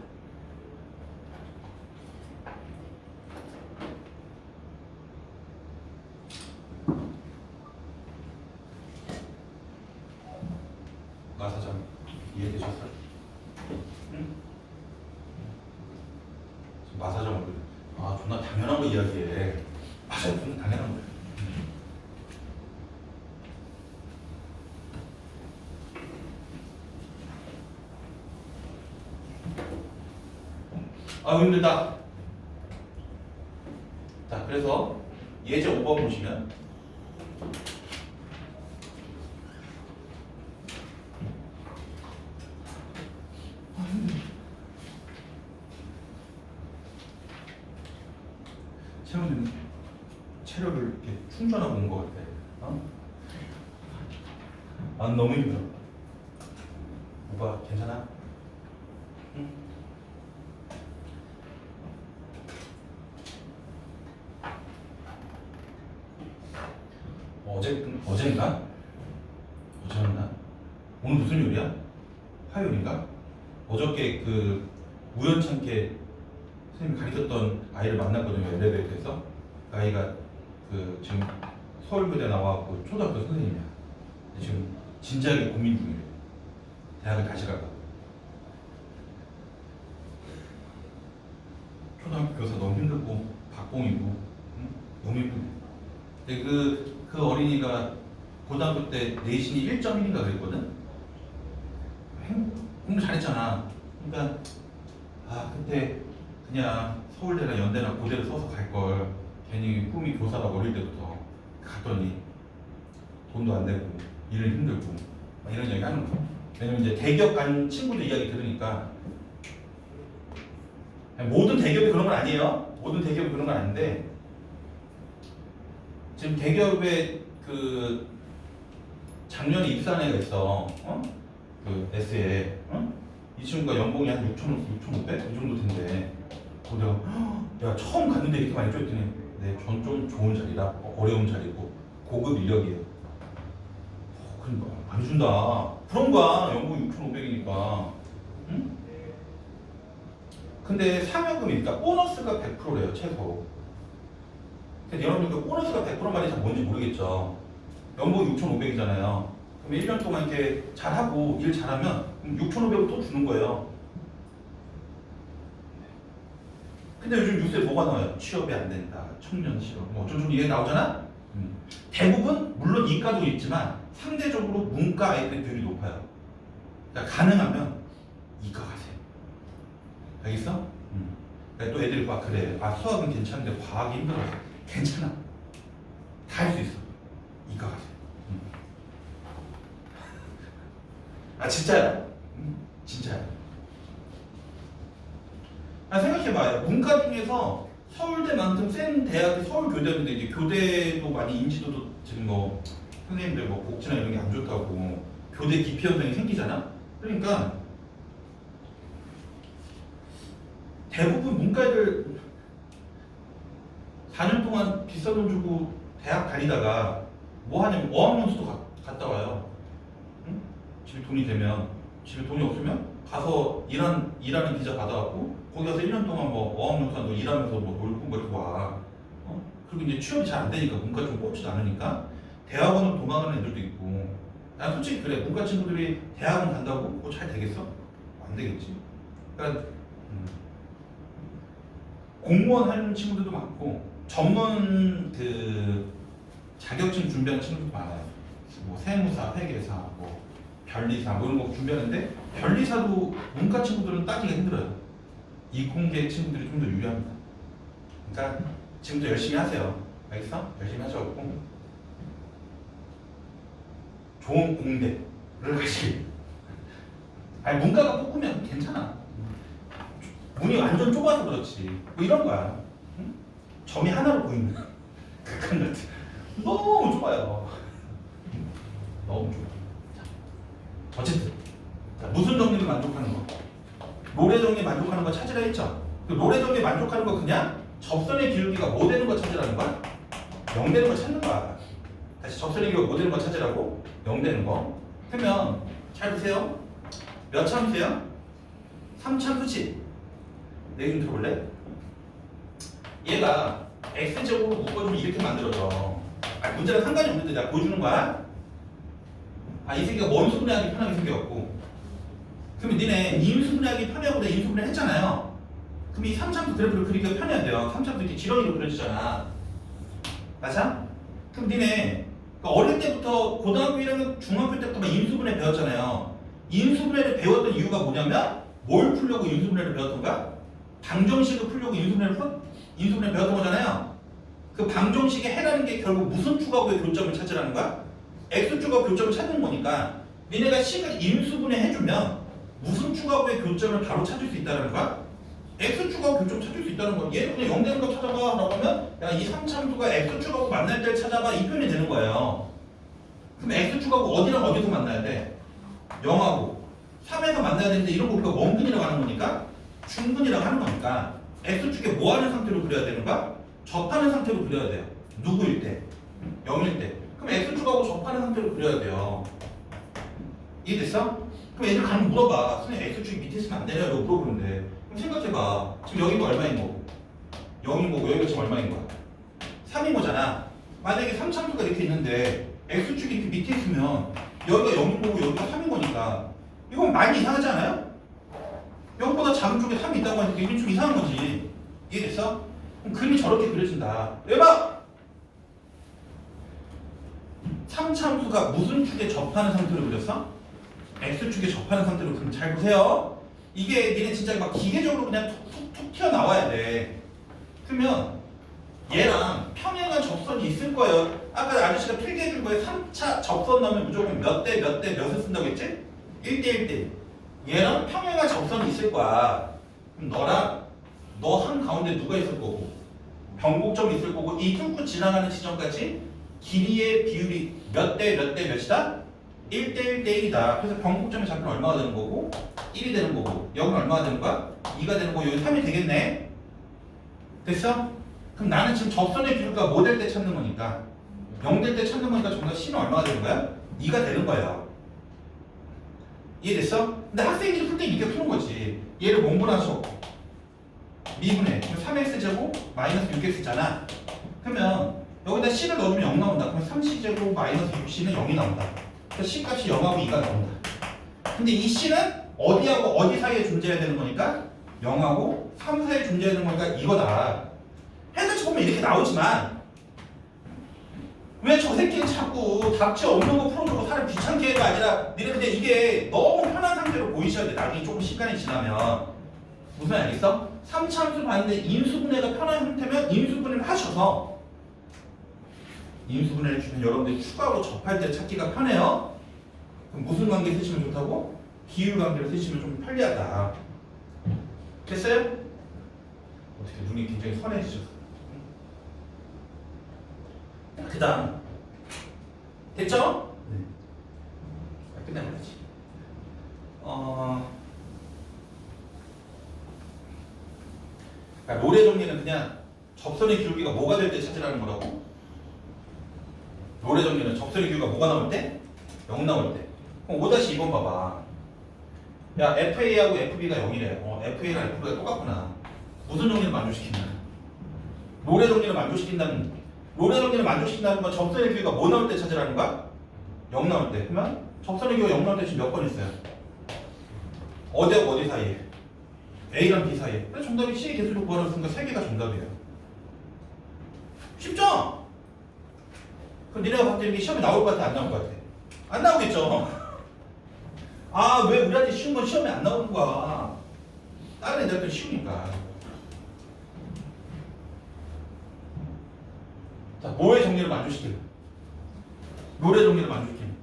아 힘들다. 자 그래서 예제 5번 보시면 채우는 체력을 이렇게 충전하고 온 것 같아. 어? 아 너무 힘들어. 오빠 괜찮아? 응? 어젠가? 어제였나? 오늘 무슨 요일이야? 화요일인가? 어저께 그 우연찮게 선생님이 가르쳤던 아이를 만났거든요. 엘리베이터에서. 그 아이가 그 지금 서울교대 나와갖고 초등학교 선생님이야. 근데 지금 진지하게 고민 중이에요. 대학을 다시 갈까? 초등학교 교사 너무 힘들고 박봉이고 응? 너무 힘들네. 근데 그 어린이가 고등학교 때 내신이 1.1인가 그랬거든? 공부 잘했잖아. 그러니까 아 그때 그냥 서울대나 연대나 고대를 써서 갈걸. 괜히 꿈이 교사라고 어릴 때부터 갔더니 돈도 안 되고 일은 힘들고 막 이런 얘기 하는 거야. 왜냐면 이제 대기업 간 친구들 이야기 들으니까 모든 대기업이 그런 건 아니에요. 모든 대기업이 그런 건 아닌데 지금 대기업에 그 작년에 입사한 애가 있어. 어? 그 S에 어? 이 친구가 연봉이 한 6,500? 이 정도 된대. 그래서 내가 야 처음 갔는데 이렇게 많이 줬더니 네, 전 좀 좋은 자리라 어려운 자리고 고급 인력이에요. 그러니까 많이 준다. 그런 거야. 연봉이 6,500이니까. 응? 근데 상여금이니까 보너스가 100%래요 최소. 근데 여러분들 그 보너스가 100% 말이 잘 뭔지 모르겠죠. 연봉이 6,500이잖아요. 그럼 1년 동안 이렇게 잘하고 일 잘하면 6,500을 또 주는 거예요. 근데 요즘 뉴스에 뭐가 나와요? 취업이 안 된다, 청년 실업, 뭐 어쩌고 얘기 나오잖아? 대부분 물론 이과도 있지만 상대적으로 문과 아이들의 비율이 높아요. 그러니까 가능하면 이과 가세요. 알겠어? 그러니까 또 애들이 막 그래. 아 수학은 괜찮은데 과학이 힘들어. 괜찮아. 다 할 수 있어. 이과 가세요. 아 진짜야. 진짜야. 아 생각해봐요. 문과 중에서 서울대만큼 센 대학이 서울교대인데 이제 교대도 많이 인지도도 지금 뭐 선생님들 뭐 복지나 이런 게 안 좋다고 교대 기피 현상이 생기잖아. 그러니까 대부분 문과 애들 4년 동안 비싼 돈 주고 대학 다니다가 뭐 하냐면 어학연수도 갔다 와요. 응? 집에 돈이 되면 집에 돈이 없으면 가서 일하는 비자 받아갖고 거기 가서 1년 동안 뭐 어학연수한다고 일하면서 뭐 놀고 뭐 이렇게 와. 어? 그리고 이제 취업이 잘 안 되니까 문과 좀 뽑지도 않으니까 대학원을 도망가는 애들도 있고. 난 솔직히 그래. 문과 친구들이 대학원 간다고 뭐 잘 되겠어? 안 되겠지. 그러니까 공무원 하는 친구들도 많고 전문 그 자격증 준비하는 친구들도 많아요. 뭐 세무사, 회계사, 뭐 변리사 뭐 이런 거 준비하는데 변리사도 문과 친구들은 따기가 힘들어요. 이공계 친구들이 좀 더 유리합니다. 그러니까 지금도 열심히 하세요. 알겠어? 열심히 하셔갖고 좋은 공대를 가시길. 아니 문과가 뽑으면 괜찮아. 문이 완전 좁아서 그렇지. 뭐 이런 거야. 응? 점이 하나로 보이는 거야. 극한 같은. 너무 좁아요. 너무 좁아. 자, 어쨌든 자, 무슨 정리를 만족하는 거? 노래 정리 만족하는 거 찾으라 했죠. 그 노래 정리 만족하는 거 그냥 접선의 기울기가 뭐 되는 거 찾으라는 거야? 0 되는 거 찾는 거야. 다시 접선의 기울기가 뭐 되는 거 찾으라고? 0 되는 거. 그러면 잘 보세요. 몇 참수야? 3참수지. 내 좀 들어볼래? 얘가 x제곱으로 묶어주면 이렇게 만들어져. 아, 문제랑 상관이 없는데 내가 보여주는 거야. 아, 이 새끼가 원수분해하기 편하게 생겨갖고. 그러면 니네 인수분해하기 편하고 내가 인수분해 했잖아요. 그럼 이 3참수 그래프를 그리기가 편해야 돼요. 3참수 이렇게 지렁이로 그려지잖아. 맞아? 그럼 니네 그러니까 어릴 때부터 고등학교 1학년 중학교 때부터 막 인수분해 배웠잖아요. 인수분해를 배웠던 이유가 뭐냐면 뭘 풀려고 인수분해를 배웠던가? 방정식을 풀려고 인수분해 배웠던 거잖아요. 그 방정식에 해라는 게 결국 무슨 축하고의 교점을 찾으라는 거야? x축하고 교점을 찾는 거니까 니네가 식을 인수분해 해주면 무슨 축하고의 교점을 바로 찾을 수 있다는 거야? x축하고 교점 찾을 수 있다는 거야. 얘 그냥 0 되는 거 찾아봐 라고 하면 야, 이 3참수가 x축하고 만날 때를 찾아봐 이 표현이 되는 거예요. 그럼 x축하고 어디랑 어디서 만나야 돼? 0하고 3에서 만나야 되는데 이런 거 우리가 원근이라고 하는 거니까 중근이라고 하는 거니까 x축에 뭐 하는 상태로 그려야 되는 거야? 접하는 상태로 그려야 돼요. 누구일 때? 0일 때. 그럼 x축하고 접하는 상태로 그려야 돼요. 이해됐어? 그럼 애들 가면 물어봐. 선생님 x축이 밑에 있으면 안 되냐? 라고 물어보는데 그럼 생각해봐. 지금 여기가 얼마인 거고 0인 거고 여기가 지금 얼마인 거야? 3인 거잖아. 만약에 3참수가 이렇게 있는데 x축이 이렇게 밑에 있으면 여기가 0인 거고 여기가 3인 거니까 이건 많이 이상하지 않아요? 0보다 작은 쪽에 3이 있다고 하니까 이건 좀 이상한 거지. 이해됐어? 그럼 그림이 저렇게 그려진다. 왜 봐? 3참수가 무슨 축에 접하는 상태로 그렸어? x축에 접하는 상태로 그럼 잘 보세요. 이게 니네 진짜 막 기계적으로 그냥 툭툭툭 튀어나와야 돼. 그러면 얘랑 평행한 접선이 있을 거예요. 아까 아저씨가 필기해준 거에 3차 접선 넣으면 무조건 몇 대 몇 대 몇을 쓴다고 했지? 1대 1대. 얘랑 평행한 접선이 있을 거야. 그럼 너랑 너 한 가운데 누가 있을 거고 변곡점이 있을 거고 이 뚫고 지나가는 지점까지 길이의 비율이 몇 대 몇 대 몇이다? 1대 1대 1이다. 그래서 변곡점의 좌표는 얼마가 되는 거고 1이 되는 거고 여기는 얼마가 되는 거야? 2가 되는 거고 여기 3이 되겠네. 됐어? 그럼 나는 지금 접선의 비율가 뭐 될 때 찾는 거니까 0 될 때 찾는 거니까 정답 C는 얼마가 되는 거야? 2가 되는 거예요. 이해됐어? 근데 학생들이 풀 때 이렇게 푸는 거지. 얘를 몽분하셔 미분해. 그럼 3x제곱 마이너스 6x잖아. 그러면 여기다 C를 넣어주면 0 나온다. 그럼 3C제곱 마이너스 6C는 0이 나온다. 그래서 C값이 0하고 2가 나온다. 근데 이 C는 어디하고 어디 사이에 존재해야 되는 거니까 0하고 3 사이에 존재해야 되는 거니까 이거다. 해석치 보면 이렇게 나오지만 왜 저 새끼는 자꾸 답지 없는 거 풀어주고 사람 귀찮게 해가 아니라 니네 근데 이게 너무 편한 상태로 보이셔야 돼. 나중에 조금 시간이 지나면 무슨 말 알겠어? 3참수 봤는데 인수분해가 편한 상태면 인수분해를 하셔서 인수분해를 주면 여러분들이 추가로 접할 때 찾기가 편해요. 그럼 무슨 관계 쓰시면 좋다고? 비율 관계를 쓰시면 좀 편리하다. 됐어요? 어떻게 눈이 굉장히 선해지셨어. 그 다음 됐죠? 네. 끝내버리지. 그러니까 롤의 정리는 그냥 접선의 기울기가 뭐가 될 때 찾으라는 거라고. 롤의 정리는 접선의 기울기가 뭐가 나올 때? 0 나올 때. 그럼 5-2번 봐봐. 야 FA하고 FB가 0이래. FA랑 FB가 똑같구나. 무슨 정리를 만족시키냐? 롤의 정리를 만족시킨다는 건 접선의 기울기가 뭐 나올 때 찾으라는 거야? 0 나올 때. 그러면 접선의 기울기가 0 나올 때 지금 몇 번 있어요? 어디하고 어디 사이에? A랑 B 사이에. 그래서 정답이 C의 개수를 구하라고 했으니까 3개가 정답이에요. 쉽죠? 그럼 니네가 봤을 때 이게 시험에 나올 것 같아? 안 나올 것 같아? 안 나오겠죠? 아, 왜 우리한테 쉬운 건 시험에 안 나오는 거야? 다른 애들한테 쉬우니까. 자, 뭐의 정리를 만족시키는? 롤의 정리를 만족시키는.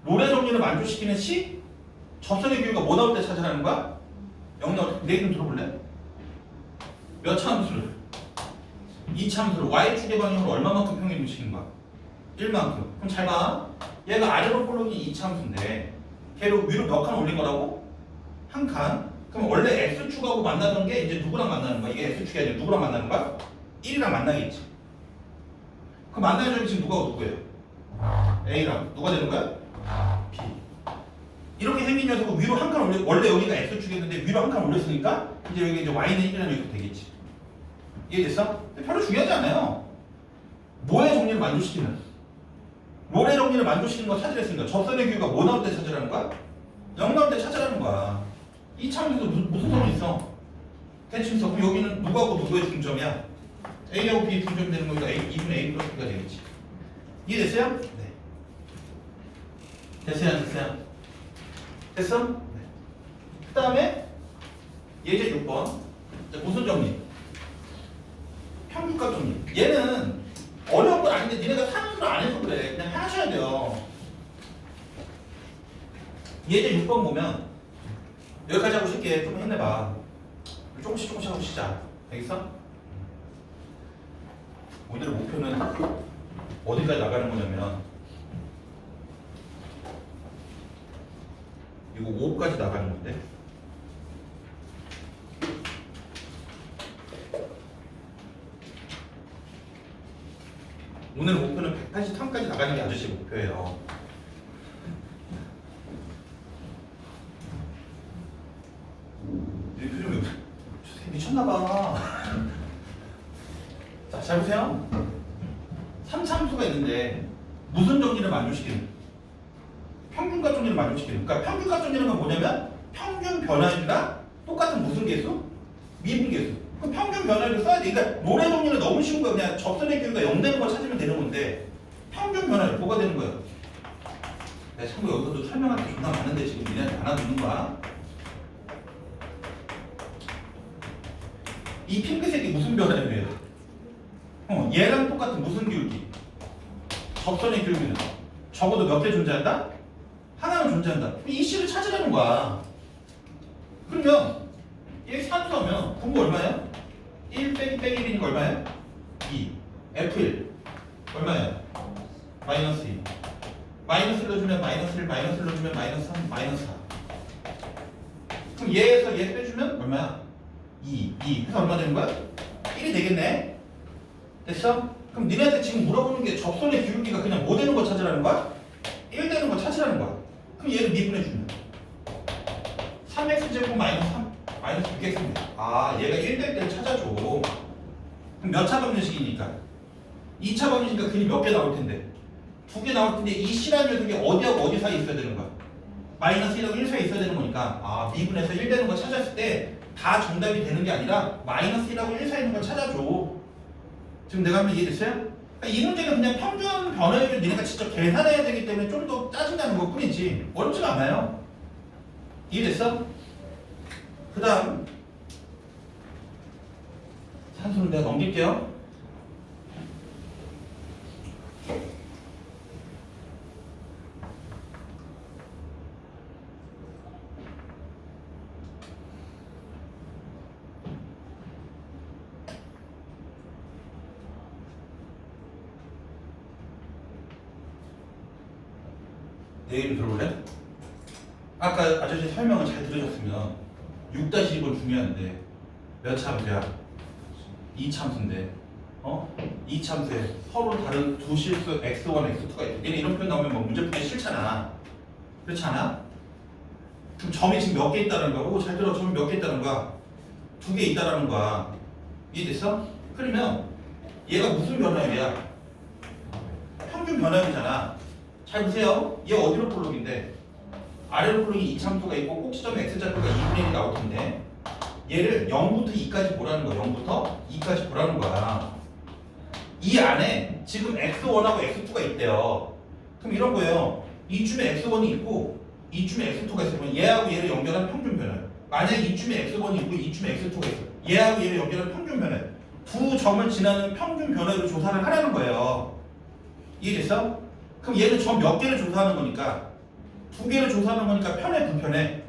롤의 정리를 만족시키는 C? 접선의 기울기가 뭐 나올 때 찾으라는 거야? 0 나올 때. 내 이름 들어볼래? 몇 참수를? 2참수를 Y축의 방향으로 얼마만큼 평행을 시키는 거야? 1만큼. 그럼 잘 봐. 얘가 아래로 볼록이 2참수인데 걔를 위로 몇 칸 올린 거라고? 한 칸. 그럼 원래 X축하고 만나던 게 이제 누구랑 만나는 거야? 이게 X축이 아니라 누구랑 만나는 거야? 1이랑 만나겠지. 그 만나는 점이 지금 누구하고 누구예요? A랑. 누가 되는 거야? B. 이렇게 생긴 녀석은 위로 한 칸 올려. 원래 여기가 X축이었는데 위로 한 칸 올렸으니까 이제 여기 이제 Y는 1이라는 이렇게 되겠지. 이해됐어? 근데 별로 중요하지 않아요. 뭐의 정리를 만족시키는? 롤의 정리를 만족시키는 거 찾으랬으니까 접선의 기울기가 뭐 나올 때 찾으라는 거야? 0 나올 때 찾으라는 거야. 이 참에서 무슨 소리 있어? 대칭서. 그럼 여기는 누구하고 누구의 중점이야? A하고 B 중점이 되는 거니까 2분의 A 플러스 B가 되겠지. 이해됐어요? 네. 됐어요? 안 됐어요? 됐어? 네. 그 다음에 예제 6번. 자, 무슨 정리? 평균값 정리. 얘는 어려운 건 아닌데 니네가 산수를 안 해서 그래. 그냥 하셔야 돼요. 예제 6번 보면 여기까지 하고 쉽게 좀 해내봐. 조금씩 하고 시작. 알겠어? 오늘의 목표는 어디까지 나가는 거냐면 이거 5까지 나가는 건데 오늘 목표는 183까지 나가는 게 아저씨 목표예요. 이 표정이 미쳤나봐. 자, 잘 보세요. 3참수가 있는데 무슨 정리를 만족시키는? 평균값 정리를 만족시키는. 그러니까 평균값 정리는 건 뭐냐면 평균 변화율이랑 똑같은 무슨 계수? 미분 계수. 그 평균 변화율을 써야 돼. 그러니까 노래 정리는 너무 쉬운 거야. 그냥 접선의 기울기가 0 되는 거 찾으면 되는 건데 평균 변화율 뭐가 되는 거야? 내가 참고 여기서도 설명할 게 존나 많은데 지금 니네한테 알아두는 거야. 이 핑크색이 무슨 변화율이에요? 얘랑 똑같은 무슨 기울기? 접선의 기울기는 적어도 몇 개 존재한다? 하나는 존재한다. 이 C를 찾으라는 거야. 그러면 얘 산수하면 분모 얼마야? 1 빼기 1이니까 얼마야? 2 F1 얼마야? 마이너스 2 마이너스 1로 주면 마이너스 1 마이너스 1로 주면 마이너스 3 마이너스 4 그럼 얘에서 얘 빼주면 얼마야? 2 그래서 얼마 되는 거야? 1이 되겠네. 됐어? 그럼 니네한테 지금 물어보는 게 접선의 기울기가 그냥 뭐 되는 거 찾으라는 거야? 1 되는 거 찾으라는 거야. 그럼 얘를 미분해주면 3x제곱 마이너스 3 마이너스 6x입니다. 아 얘가 1 될 때를 찾아줘. 그럼 몇 차 방정식이니까? 2차 방정식이니까 근이 몇 개 나올 텐데? 2개 나올 텐데 이 C라는 녀석이 어디하고 어디 사이에 있어야 되는 거야? 마이너스 1하고 1 사이에 있어야 되는 거니까 아 미분해서 1 되는 거 찾았을 때 다 정답이 되는 게 아니라 마이너스 1하고 1 사이에 있는 걸 찾아줘. 지금 내가 하면 이해됐어요? 그러니까 이 문제는 그냥 평균 변화율을 니네가 직접 계산해야 되기 때문에 좀 더 짜증나는 것 뿐이지 어렵지가 않아요. 이해됐어? 그 다음 산수는 내가 넘길게요. 내 얘기 들어볼래? 아까 아저씨 설명을 잘 들으셨으면 6-1번 중요한데 몇 참수야? 2참수인데 2참수에 서로 다른 두 실수 x1, x2가 있대. 얘는 이런 표현 나오면 뭐 문제 풀기 싫잖아. 그렇지 않아? 그럼 점이 지금 몇 개 있다는 거야? 오, 잘 들어. 점이 몇 개 있다는 거야? 2개 있다는 거야. 이해됐어? 그러면 얘가 무슨 변화율이야? 평균 변화율이잖아. 잘 보세요. 얘 어디로 볼록인데? 아래로 볼록이 2참수가 있고 꼭지점 x좌표가 2분의 1이 나올 텐데 얘를 0부터 2까지 보라는 거야. 0부터 2까지 보라는 거야. 이 안에 지금 x1하고 x2가 있대요. 그럼 이런 거예요. 이쯤에 x1이 있고 이쯤에 x2가 있으면 얘하고 얘를 연결한 평균 변화율. 만약에 이쯤에 x1이 있고 이쯤에 x2가 있어. 얘하고 얘를 연결한 평균 변화율. 두 점을 지나는 평균 변화율을 조사를 하라는 거예요. 이해됐어? 그럼 얘는 점 몇 개를 조사하는 거니까 2개를 조사하는 거니까 편해 불편해?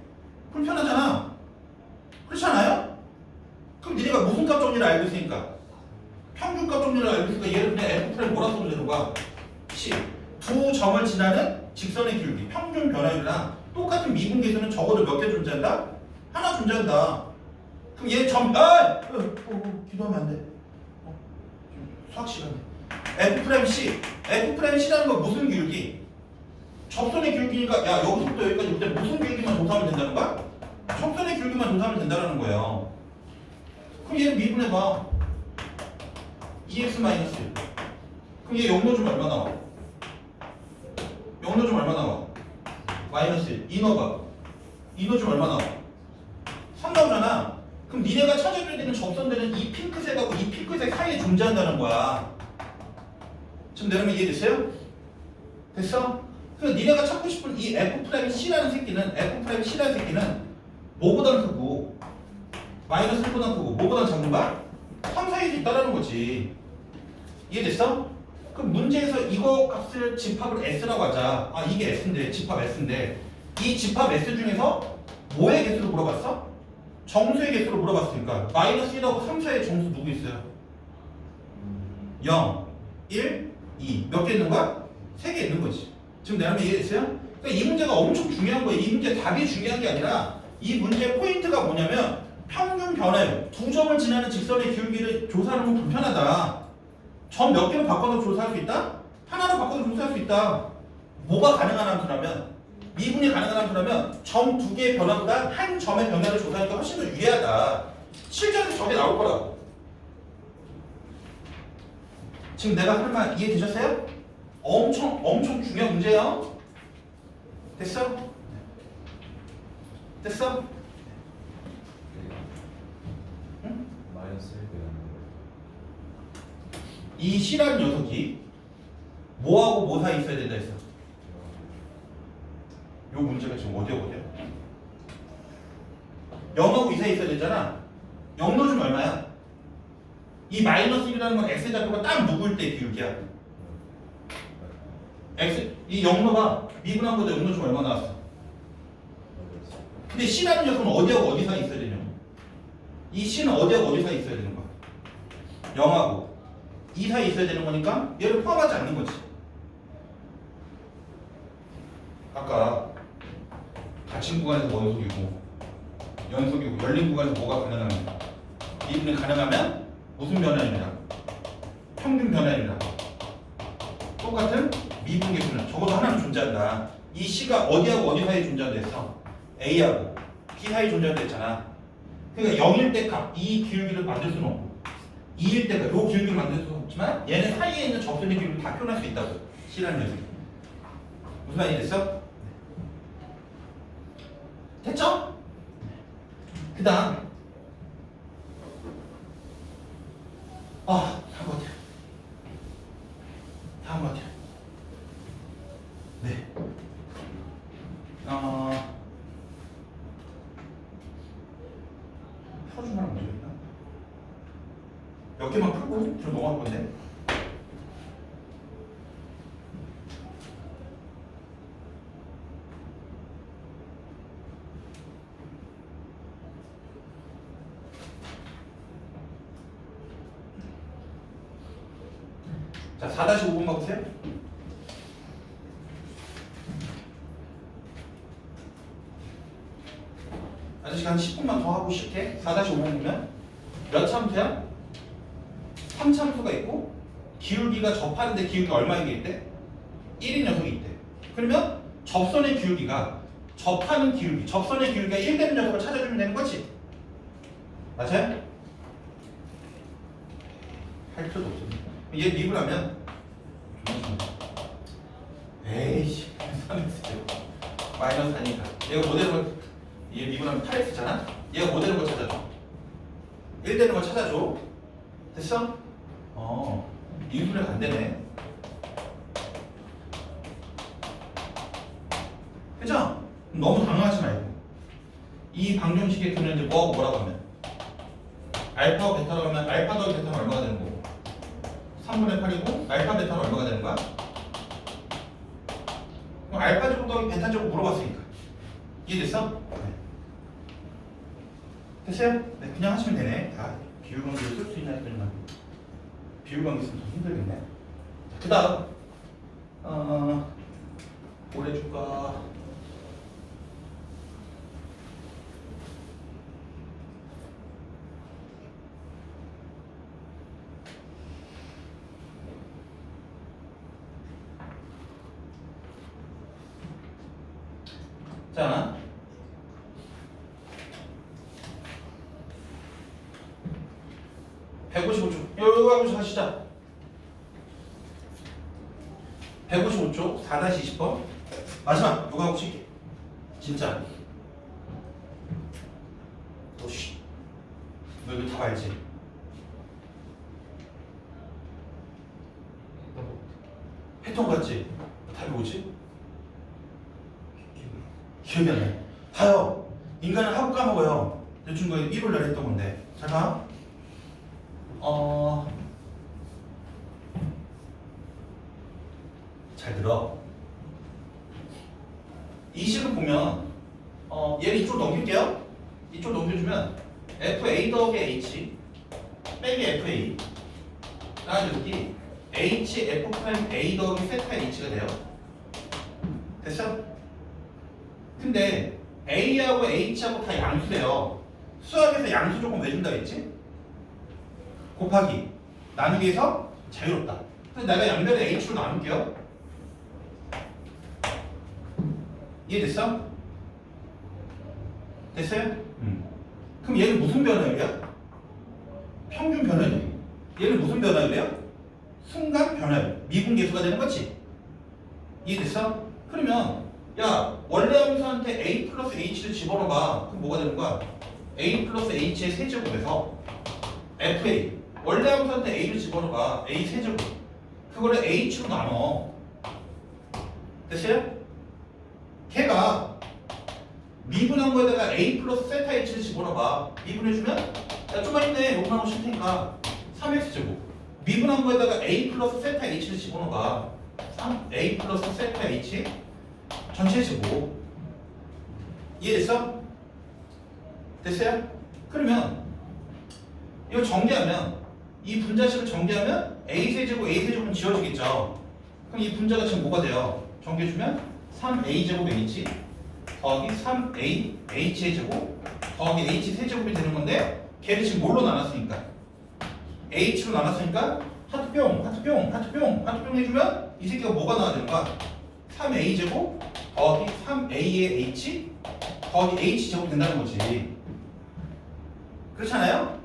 불편하잖아. 그렇지 않아요? 그럼 니네가 무슨 값 정리를 알고 있으니까 평균값 정리를 알고 있으니까 얘를 그냥 F'를 몰아서 되는 거야. C. 두 점을 지나는 직선의 기울기 평균 변화율이랑 똑같은 미분 계수는 적어도 몇 개 존재한다? 하나 존재한다. 그럼 얘 점 기도하면 안 돼. 수학 시간에 F'C F'C라는 건 무슨 기울기? 접선의 기울기니까 야 여기서부터 여기까지 볼 때 무슨 기울기만 조사하면 된다는 거야? 접선의 기울기만 조사하면 된다는 거예요. 그럼 얘를 미분해봐. 2x 마이너스 1. 그럼 얘 0 넣어주면 얼마 나와? 0 넣어주면 얼마 나와? 마이너스 1. 2 넣어봐. 2 넣어주면 얼마 나와? 3 나오잖아. 그럼 니네가 찾아줘야 되는 접선들은 이 핑크색하고 이 핑크색 사이에 존재한다는 거야. 지금 내려면 이해됐어요? 됐어? 그래서 니네가 찾고 싶은 이 F'C라는 새끼는 뭐보다 크고 마이너스 1보다 크고 뭐보다 작은 바? 3 사이에 있다라는 거지. 이해됐어? 그럼 문제에서 이거 값을 집합을 S라고 하자. 아 이게 S인데 집합 S인데 이 집합 S 중에서 뭐의 개수를 물어봤어? 정수의 개수를 물어봤으니까 마이너스 1하고 3 사이에 정수 누구 있어요? 0, 1, 2 몇 개 있는 거야? 3개 있는 거지. 지금 내 말이 이해됐어요? 그러니까 이 문제가 엄청 중요한 거예요. 이 문제 답이 중요한 게 아니라 이 문제의 포인트가 뭐냐면 평균 변화율 두 점을 지나는 직선의 기울기를 조사하는 건 불편하다. 점 몇 개로 바꿔서 조사할 수 있다? 하나로 바꿔서 조사할 수 있다. 뭐가 가능한 함수라면 미분이 가능한 함수라면 점 두 개의 변화보다 한 점의 변화를 조사하니까 훨씬 더 유리하다. 실전에서 저게 나올 거라고. 지금 내가 할 말 이해되셨어요? 엄청 중요한 문제예요. 됐어? 됐어? 응? 마이너스 1배 이 C라는 녀석이 뭐하고 뭐 사이 있어야 된다 했어? 요 문제가 지금 어디야? 0하고 2 사이 있어야 되잖아. 0 넣어주면 얼마야? 이 마이너스 1이라는 건 X의 좌표가 딱 누구일 때 기울기야? X, 이 0 넣어봐. 미분한 거다 0 넣어주면 얼마 나왔어? 근데 C라는 녀석은 어디하고 어디 사이 있어야 되냐고. 이 C는 어디하고 어디 사이 있어야 되는 거야? 0하고 2 사이 있어야 되는 거니까 얘를 포함하지 않는 거지. 아까 닫힌 구간에서 원속이고 연속이고 열린 구간에서 뭐가 가능하냐? 미분이 가능하면 무슨 변화입니다. 평균 변화입니다. 똑같은 미분 계수는 적어도 하나는 존재한다. 이 C가 어디하고 어디 사이에 존재한다 했어? A하고 B 사이에 존재한다 했잖아. 그러니까 0일 때 값, 이 기울기를 만들 수는 없고 2일 때 값, 요 기울기를 만들 수는 없지만 얘는 사이에 있는 접선의 기울기를 다 표현할 수 있다고. C라는 녀석이. 무슨 말이 됐어? 됐죠? 그 다음 다음 것 같아요. 다음 것 같아요. 네. 풀어줄 만한 문제 있나? 몇 개만 풀고 좀 넘어갈 건데. 자, 4-5번 가보세요. 아저씨가 한 10분만 더 하고 시작해. 4-5번 보면 몇 참수야? 3참수가 있고 기울기가 접하는데 기울기가 얼마인 게 있대? 1인 녀석이 있대. 그러면 접선의 기울기가 접하는 기울기, 접선의 기울기가 1 되는 녀석을 찾아주면 되는 거지. 맞아요? 할 필요도 없습니다. 얘 미분하면 에이씨 마이너스 4니까 얘가 뭐 되는 걸 얘 미분하면 8x잖아. 얘가 뭐 되는 걸 찾아줘? 1 되는 걸 찾아줘. 됐어? 미분이 안 되네. 그죠? 너무 당황하지 말고 이 방정식의 근을 이제 뭐하고 뭐라고 하면 알파와 베타라고 하면 알파 더하기 베타는 얼마가 되는 거고 3분의 8이고 알파 베타는 얼마가 되는 거야? 그럼 알파 제곱 더하기 베타 제곱 물어봤으니까 이해됐어? 네. 됐어요? 네, 그냥 하시면 되네. 비율관계를 쓸 수 있나 했더니만 비율관계 쓰면 더 힘들겠네. 그 다음 뭘 해줄까? 자, 요거 하고 하시자. 155쪽 4-20번 마지막 요거 하고 칠게. 진짜 오씨 너 이거 다 알지? 패턴 같지? 답이 뭐지? 기억이 안 나요. 봐요. 인간은 하고 까먹어요. 대충 거 1월 날 했던 건데. 잘 봐. 잘 들어. 이 식을 보면 얘를 이쪽으로 넘길게요. 이쪽으로 넘겨주면 FA 더하기 H 빼기 FA 나가지고 여기 H F 프라임 A 더하기 세타 H가 돼요. 됐어? 근데 A하고 H하고 다 양수래요. 수학에서 양수 조금 왜 준다 했지? 곱하기 나누기에서 자유롭다. 그래서 내가 양면에 H로 나눌게요. 이해됐어? 됐어요? 그럼 얘는 무슨 변화율이야? 평균 변화율. 얘는 무슨 변화율이야? 순간 변화율. 미분계수가 되는 거지? 이해됐어? 그러면 야 원래 함수한테 A 플러스 H를 집어넣어봐. 그럼 뭐가 되는 거야? A 플러스 H의 세제곱에서 FA 원래 함수한테 A를 집어넣어봐. A 세제곱 그거를 H로 나눠. 됐어요? 걔가 미분한 거에다가 A 플러스 세타 H를 집어넣어봐. 미분해주면 야 좀만 있네. 요거만 하고 쉴 테니까 3X제곱 미분한 거에다가 A 플러스 세타 H를 집어넣어봐. 3A 플러스 세타 H 전체 제곱. 이해됐어? 됐어요? 그러면 이거 정리하면 이 분자식을 정리하면 A세제곱 A세제곱은 지워지겠죠. 그럼 이 분자가 지금 뭐가 돼요? 정리해주면 3A제곱 H 더하기 3A H의 제곱 더하기 H 세제곱이 되는 건데 걔를 지금 뭘로 나눴으니까 H로 나눴으니까 하트뿅 하트뿅 하트뿅 하트뿅 해주면 이 새끼가 뭐가 나와야 되는 거야? 3A 제곱 더하기 3A의 H 더하기 H 제곱이 된다는 거지. 그렇잖아요?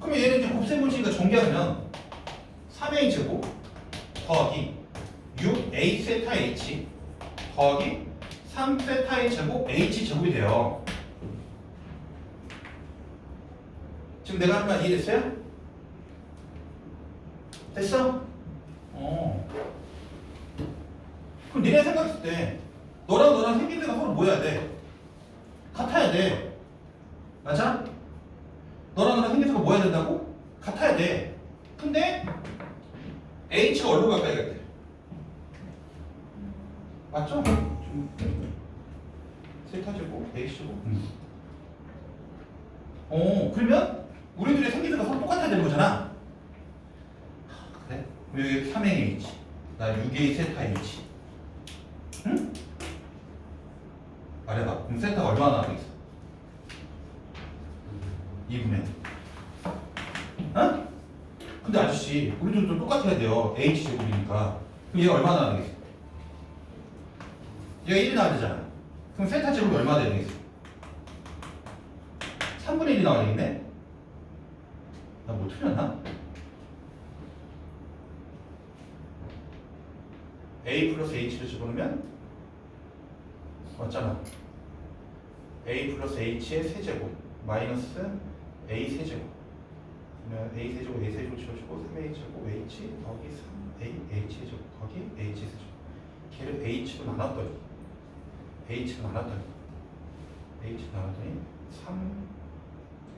그러면 얘는 이제 곱셈분식이니까 전개하면 3A 제곱 더하기 6A 세타 H 더하기 3세타의 제곱 H 제곱이 돼요. 지금 내가 하는 말 이해됐어요? 됐어? 그럼 니네 생각했을 때 너랑 생긴 데가 서로 뭐 해야 돼? 같아야 돼. 맞아? 너랑 생긴 데가 뭐 해야 된다고? 같아야 돼. 근데 H가 어디로 가까이 갈게? 맞죠? 세타 제곱, H 제곱. 그러면 우리들의 생기드가 서로 똑같아야 되는 거잖아. 그래? 여기 3A H, 나 6A 세타 H. 응? 말해봐. 그럼 세타가 얼마나 나가겠어? 2분의. 어? 근데 아저씨, 우리들도 똑같아야 돼요. H 제곱이니까. 그럼 얘가 얼마나 나가겠어? 얘가 1이 나와야 되잖아. 그럼 세타 제곱이 얼마나 돼야 되겠어? 3분의 1이 나와야 되겠네? 나 뭐 틀렸나? A 플러스 H를 집어넣으면 맞잖아. A 플러스 H의 세제곱 마이너스 A 세제곱 그러면 A 세제곱 A 세제곱 지워주고 3A 제곱 H 더하기 3A H 제곱 더하기 H 세제곱 걔를 H로 나눴더니 H로 나눴더니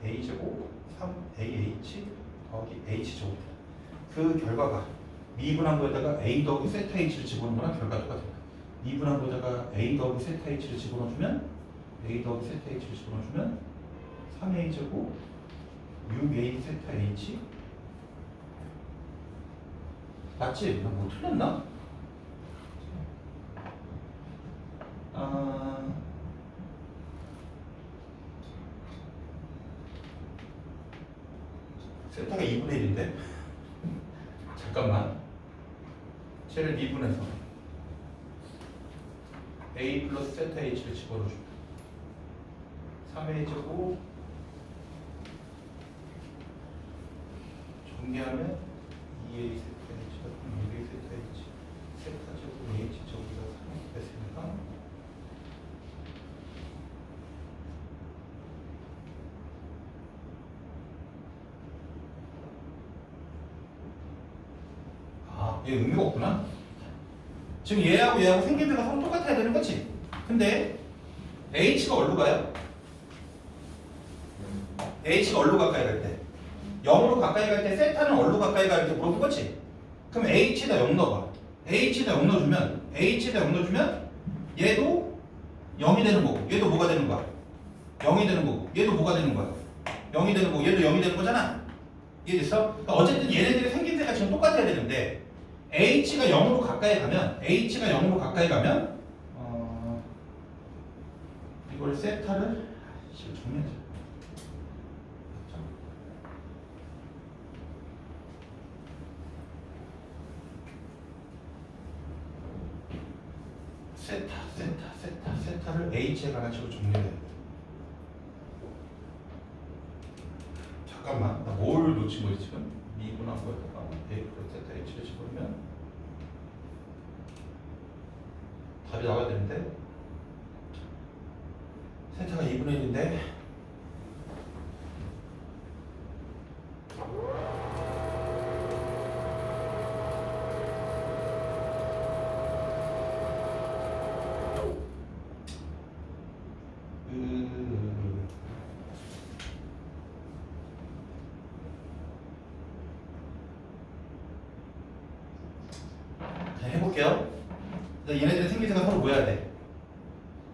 3A 제곱 3AH 더하기 H 제곱 그 결과가 미분한 거에다가 A 더하기 세타 H를 집어넣는 거랑 결과가 똑같아요. 미분한 거에다가 A 더하기 세타 H를 집어넣어주면 A 더하기 세타 H를 집어넣어주면 3A 제곱 6A 세타 H 맞지? 나 뭐 틀렸나? 세타가 2분의 1인데 잠깐만 쟤를 2분해서 A 플러스 세타 H를 집어넣어줍니다. 3A 제곱 정리하면 2A 세타 H가 6A 세타 H 세타 제곱 H 제곱이가 3 됐으니까 얘 의미가 없구나. 지금 얘하고 생긴 데가 서로 똑같아야 되는 거지. 근데 H가 어디로 가요? h가 어디로 가까이 갈 때? 0으로 가까이 갈 때 세타는 어디로 가까이 갈 때 물어본 거지? 그럼 h에다 0 넣어봐. h에다 0 넣어주면 얘도 0이 되는 거고 얘도 뭐가 되는 거야? 0이 되는 거고 얘도 뭐가 되는 거야? 0이 되는 거고 얘도 0이 되는 거잖아. 이해됐어? 그러니까 어쨌든 얘네들이 생김새가 지금 똑같아야 되는데 h가 0으로 가까이 가면 이걸 세타를 정리하자. 세타를 h에 관한 식으로 정리해야 돼. 잠깐만, 나 뭘 놓친 거지 지금? 미분한 거에다가 a 플러스 세타 h를 집어넣으면 답이 나와야 되는데 세타가 2분의 1인데 그냥 해볼게요. 얘네들의 생기새가 서로 모여야 돼.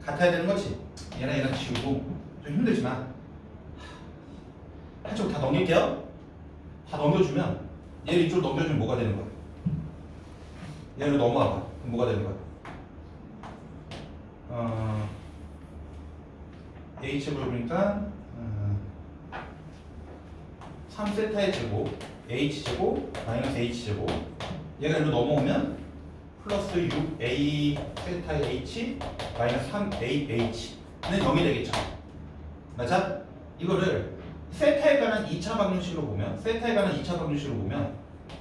같아야 되는 거지. 얘랑 지우고 좀 힘들지만 한쪽 다 넘길게요. 다 넘겨주면 얘를 이쪽으로 넘겨주면 뭐가 되는 거야? 얘를 넘어와봐. 그럼 뭐가 되는 거야? h를 보니까 3세타의 제곱 h제곱 마이너스 h제곱 얘가 일로 넘어오면 플러스 6a 세타의 h 마이너스 3ah는 0이 되겠죠. 맞아? 이거를 세타에 관한 2차 방정식으로 보면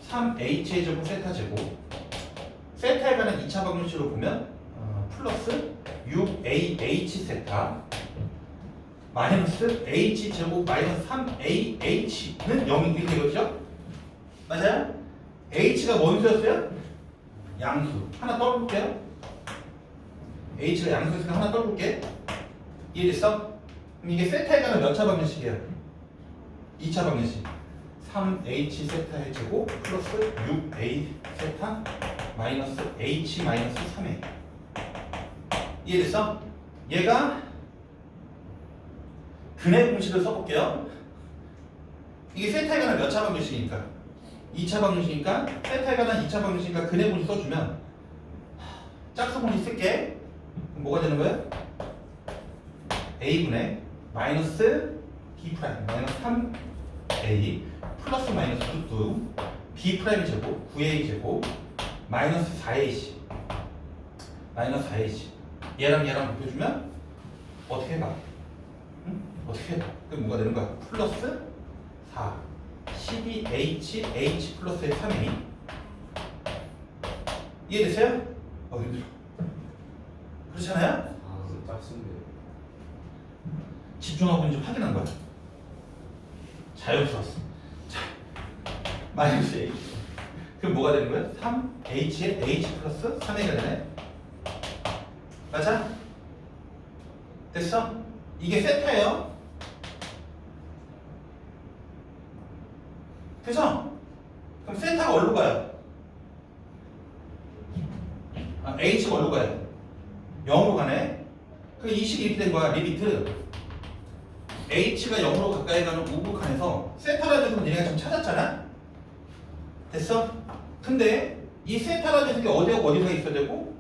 3h의 제곱 세타 제곱 세타에 관한 2차 방정식으로 보면 플러스 6ah 세타 마이너스 h 제곱 마이너스 3ah는 0이 이렇게 되겠죠? 맞아요? h가 뭔 수였어요? 양수. 하나 떠볼게요. h가 양수였으니까 하나 떠볼게. 이해됐어? 그럼 이게 세타에 관한 몇 차 방정식이에요? 2차 방정식. 3h 세타의 제곱 플러스 6a 세타 마이너스 h 마이너스 3a. 이해됐어? 얘가 근의 공식을 써볼게요. 이게 세타에 관한 몇 차 방정식이니까? 2차 방정식이니까 세타에 관한 2차 방정식이니까 근의 공식 써주면 짝수 공식 쓸게. 그럼 뭐가 되는 거예요? a분의 마이너스 b 프라임 마이너스 3a 플러스 마이너스 2 b 프라임 제곱 9a 제곱 마이너스 4ac 마이너스 4ac 얘랑 곱해주면 어떻게 해봐? 응? 어떻게 해봐? 그럼 뭐가 되는 거야? 플러스 4 12h 플러스의 3a 이해됐어요? 힘들어. 그렇잖아요? 짝수인데. 집중하고 이제 확인한 거야. 자연스러웠어. 자, 마이너스 h. 그럼 뭐가 되는 거야? 3h에 h 플러스 3a가 되네. 맞아? 됐어? 이게 세타예요. 그죠? 그럼 세타가 어디로 가요? h가 어디로 가요? 0으로 가네. 그럼 이 식이 이렇게 된 거야. 리미트 h가 0으로 가까이 가는 우극한에서 세타라는 녀석은 얘네가 지금 찾았잖아. 됐어? 근데 이 세타라는 녀석이 어디하고 어디서 있어야 되고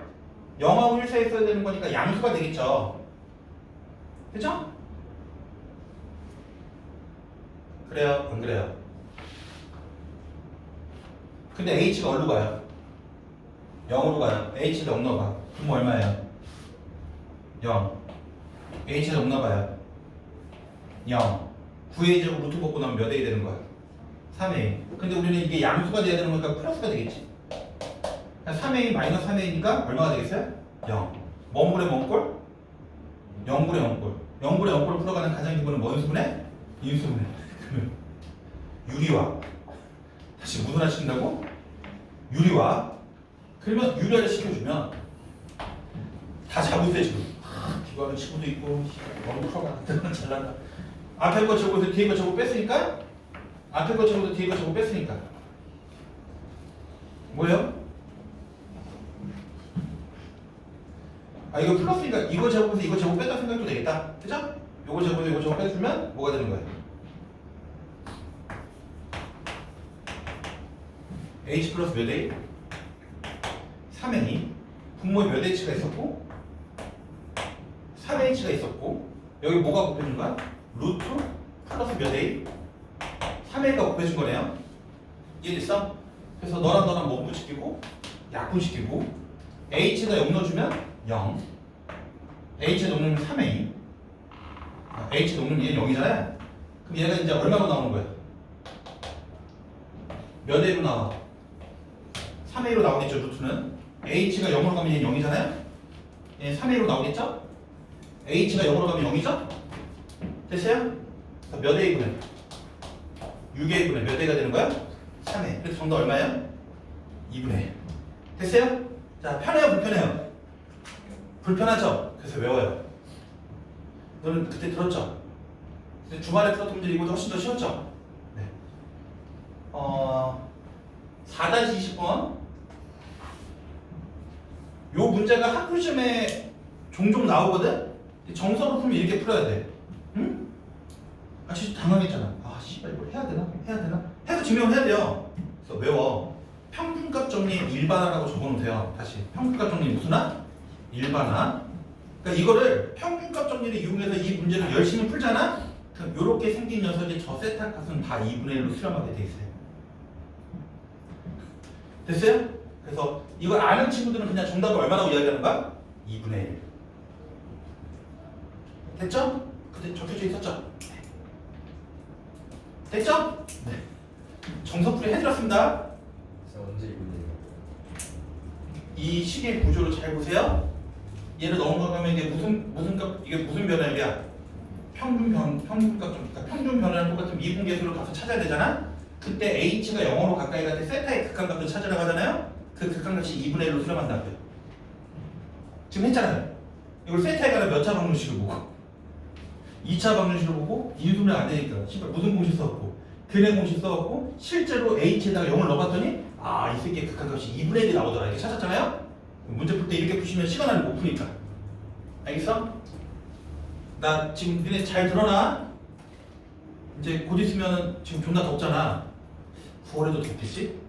0하고 1 사이에 있어야 되는 거니까 양수가 되겠죠. 그죠? 그래요? 안 그래요? 근데 h가 어디로 가요? 0으로 가요. h를 0 넣어봐. 그럼 얼마예요? 0. h를 0 넣어봐요. 0. 9a 제곱 루트 뽑고 나면 몇 a 되는 거야? 3a. 근데 우리는 이게 양수가 돼야 되는 거니까 플러스가 되겠지. 3a 마이너스 3a니까 얼마가 되겠어요? 0. 뭔 분의 뭔 꼴? 0분의 0꼴. 0분의 0꼴을 풀어가는 가장 기본은 뭔 수분해? 인수분해. 그러면 유리화. 다시 무슨 화 시킨다고? 유리화. 그러면 유리화를 시켜주면 다 잡을 때 지금 기관을 치고도 있고 너무 풀어가 잘난다. 앞에 거 제곱에서 뒤에 거 제곱 뺐으니까 앞에 거 제곱에서 뒤에 거 제곱 뺐으니까 뭐예요? 아 이거 플러스니까 이거 제곱에서 이거 제곱 뺐다 생각도 되겠다. 그죠? 요거 제곱에서 이거 제곱 빼주면 뭐가 되는 거예요? h 플러스 몇 a? 3a. 분모에 몇 h가 있었고 3h가 있었고 여기 뭐가 곱해준 거야? 루트 플러스 몇 a? 3a가 곱해준 거네요. 이해됐어? 그래서 너랑 너랑 뭐 분시키고 약분시키고 h에다 0 넣어주면 0 h에 0 넣으면 3a h에 0 넣으면 얘는 0이잖아요. 그럼 얘가 이제 얼마로 나오는 거야? 몇 a로 나와? 3a로 나오겠죠 루트는. h가 0으로 가면 얘는 0이잖아요. 얘는 3a로 나오겠죠? h가 0으로 가면 0이죠? 됐어요? 몇 a분의? 6a분의 몇 a가 되는 거야? 3a. 그래서 정답 얼마예요? 2분의 1. 됐어요? 자, 편해요 불편해요? 불편하죠? 그래서 외워요. 너는 그때 들었죠? 근데 주말에 들었던 분들이 이거보다 훨씬 더 쉬웠죠? 네. 4-20번 요 문제가 학교 시험에 종종 나오거든? 정서로 풀면 이렇게 풀어야 돼. 응? 아 진짜 당황했잖아. 아 씨발 이걸 해야 되나? 해야 되나? 해서 증명해야 돼요. 그래서 외워. 평균값 정리 일반화라고 적어놓으세요. 다시 평균값 정리 무슨 화? 일반화. 그러니까 이거를 평균값 정리를 이용해서 이 문제를 열심히 풀잖아? 그럼 이렇게 생긴 녀석이 저 세타 값은 다 2분의 1로 수렴하게 돼 있어요. 됐어요? 그래서 이걸 아는 친구들은 그냥 정답을 얼마라고 이야기하는 거야? 2분의 1. 됐죠? 그때 적혀져 있었죠? 됐죠? 네. 정석풀이 해드렸습니다. 언제 이분이에요? 이 식의 구조를 잘 보세요. 얘를 넘어가면 이게 무슨 값 이게 무슨 변화야? 평균값 그러니까 평균 변화랑 똑같은 미분계수를 값을 찾아야 되잖아. 그때 h가 0으로 가까이 갈 때 세타의 극한값을 찾으러 가잖아요. 그 극한값이 2분의 1로 수렴한다고요. 지금 했잖아요. 이걸 세타에 관한 몇 차 방정식을 보고 2차 방정식을 보고 인수분해 안 되니까 씨발 무슨 공식 써갖고 근해 공식 써갖고 실제로 h에다가 0을 넣어봤더니 아 이 새끼의 극한값이 2분의 1이 나오더라 이렇게 찾았잖아요. 문제 풀 때 이렇게 푸시면 시간 안에 못 푸니까. 알겠어? 나 지금 니네 잘 들어놔? 이제 곧 있으면 지금 존나 덥잖아. 9월에도 덥겠지?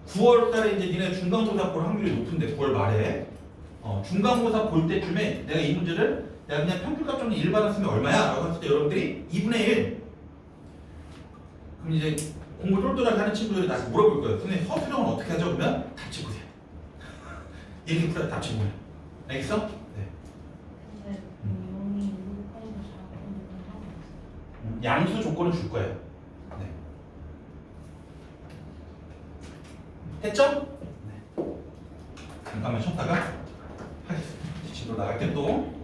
9월 달에 이제 니네 중간고사 볼 확률이 높은데 9월 말에 중간고사 볼 때쯤에 내가 이 문제를 내가 그냥 평균값 정리 일반화 쓰면 얼마야? 라고 했을 때 여러분들이 2분의 1 그럼 이제 공부 똘똘하게 하는 친구들이 나한테 물어볼 거예요. 선생님 서술형은 어떻게 하죠? 그러면 답지 보세요. 이렇게 풀어야 답지 보여. 알겠어? 네. 근데 용이 루트에서 작은 하고 있어. 양수 조건을 줄 거예요. 네. 됐죠? 네. 잠깐만 쉬었다가 하겠습니다. 집으로 나갈게 또.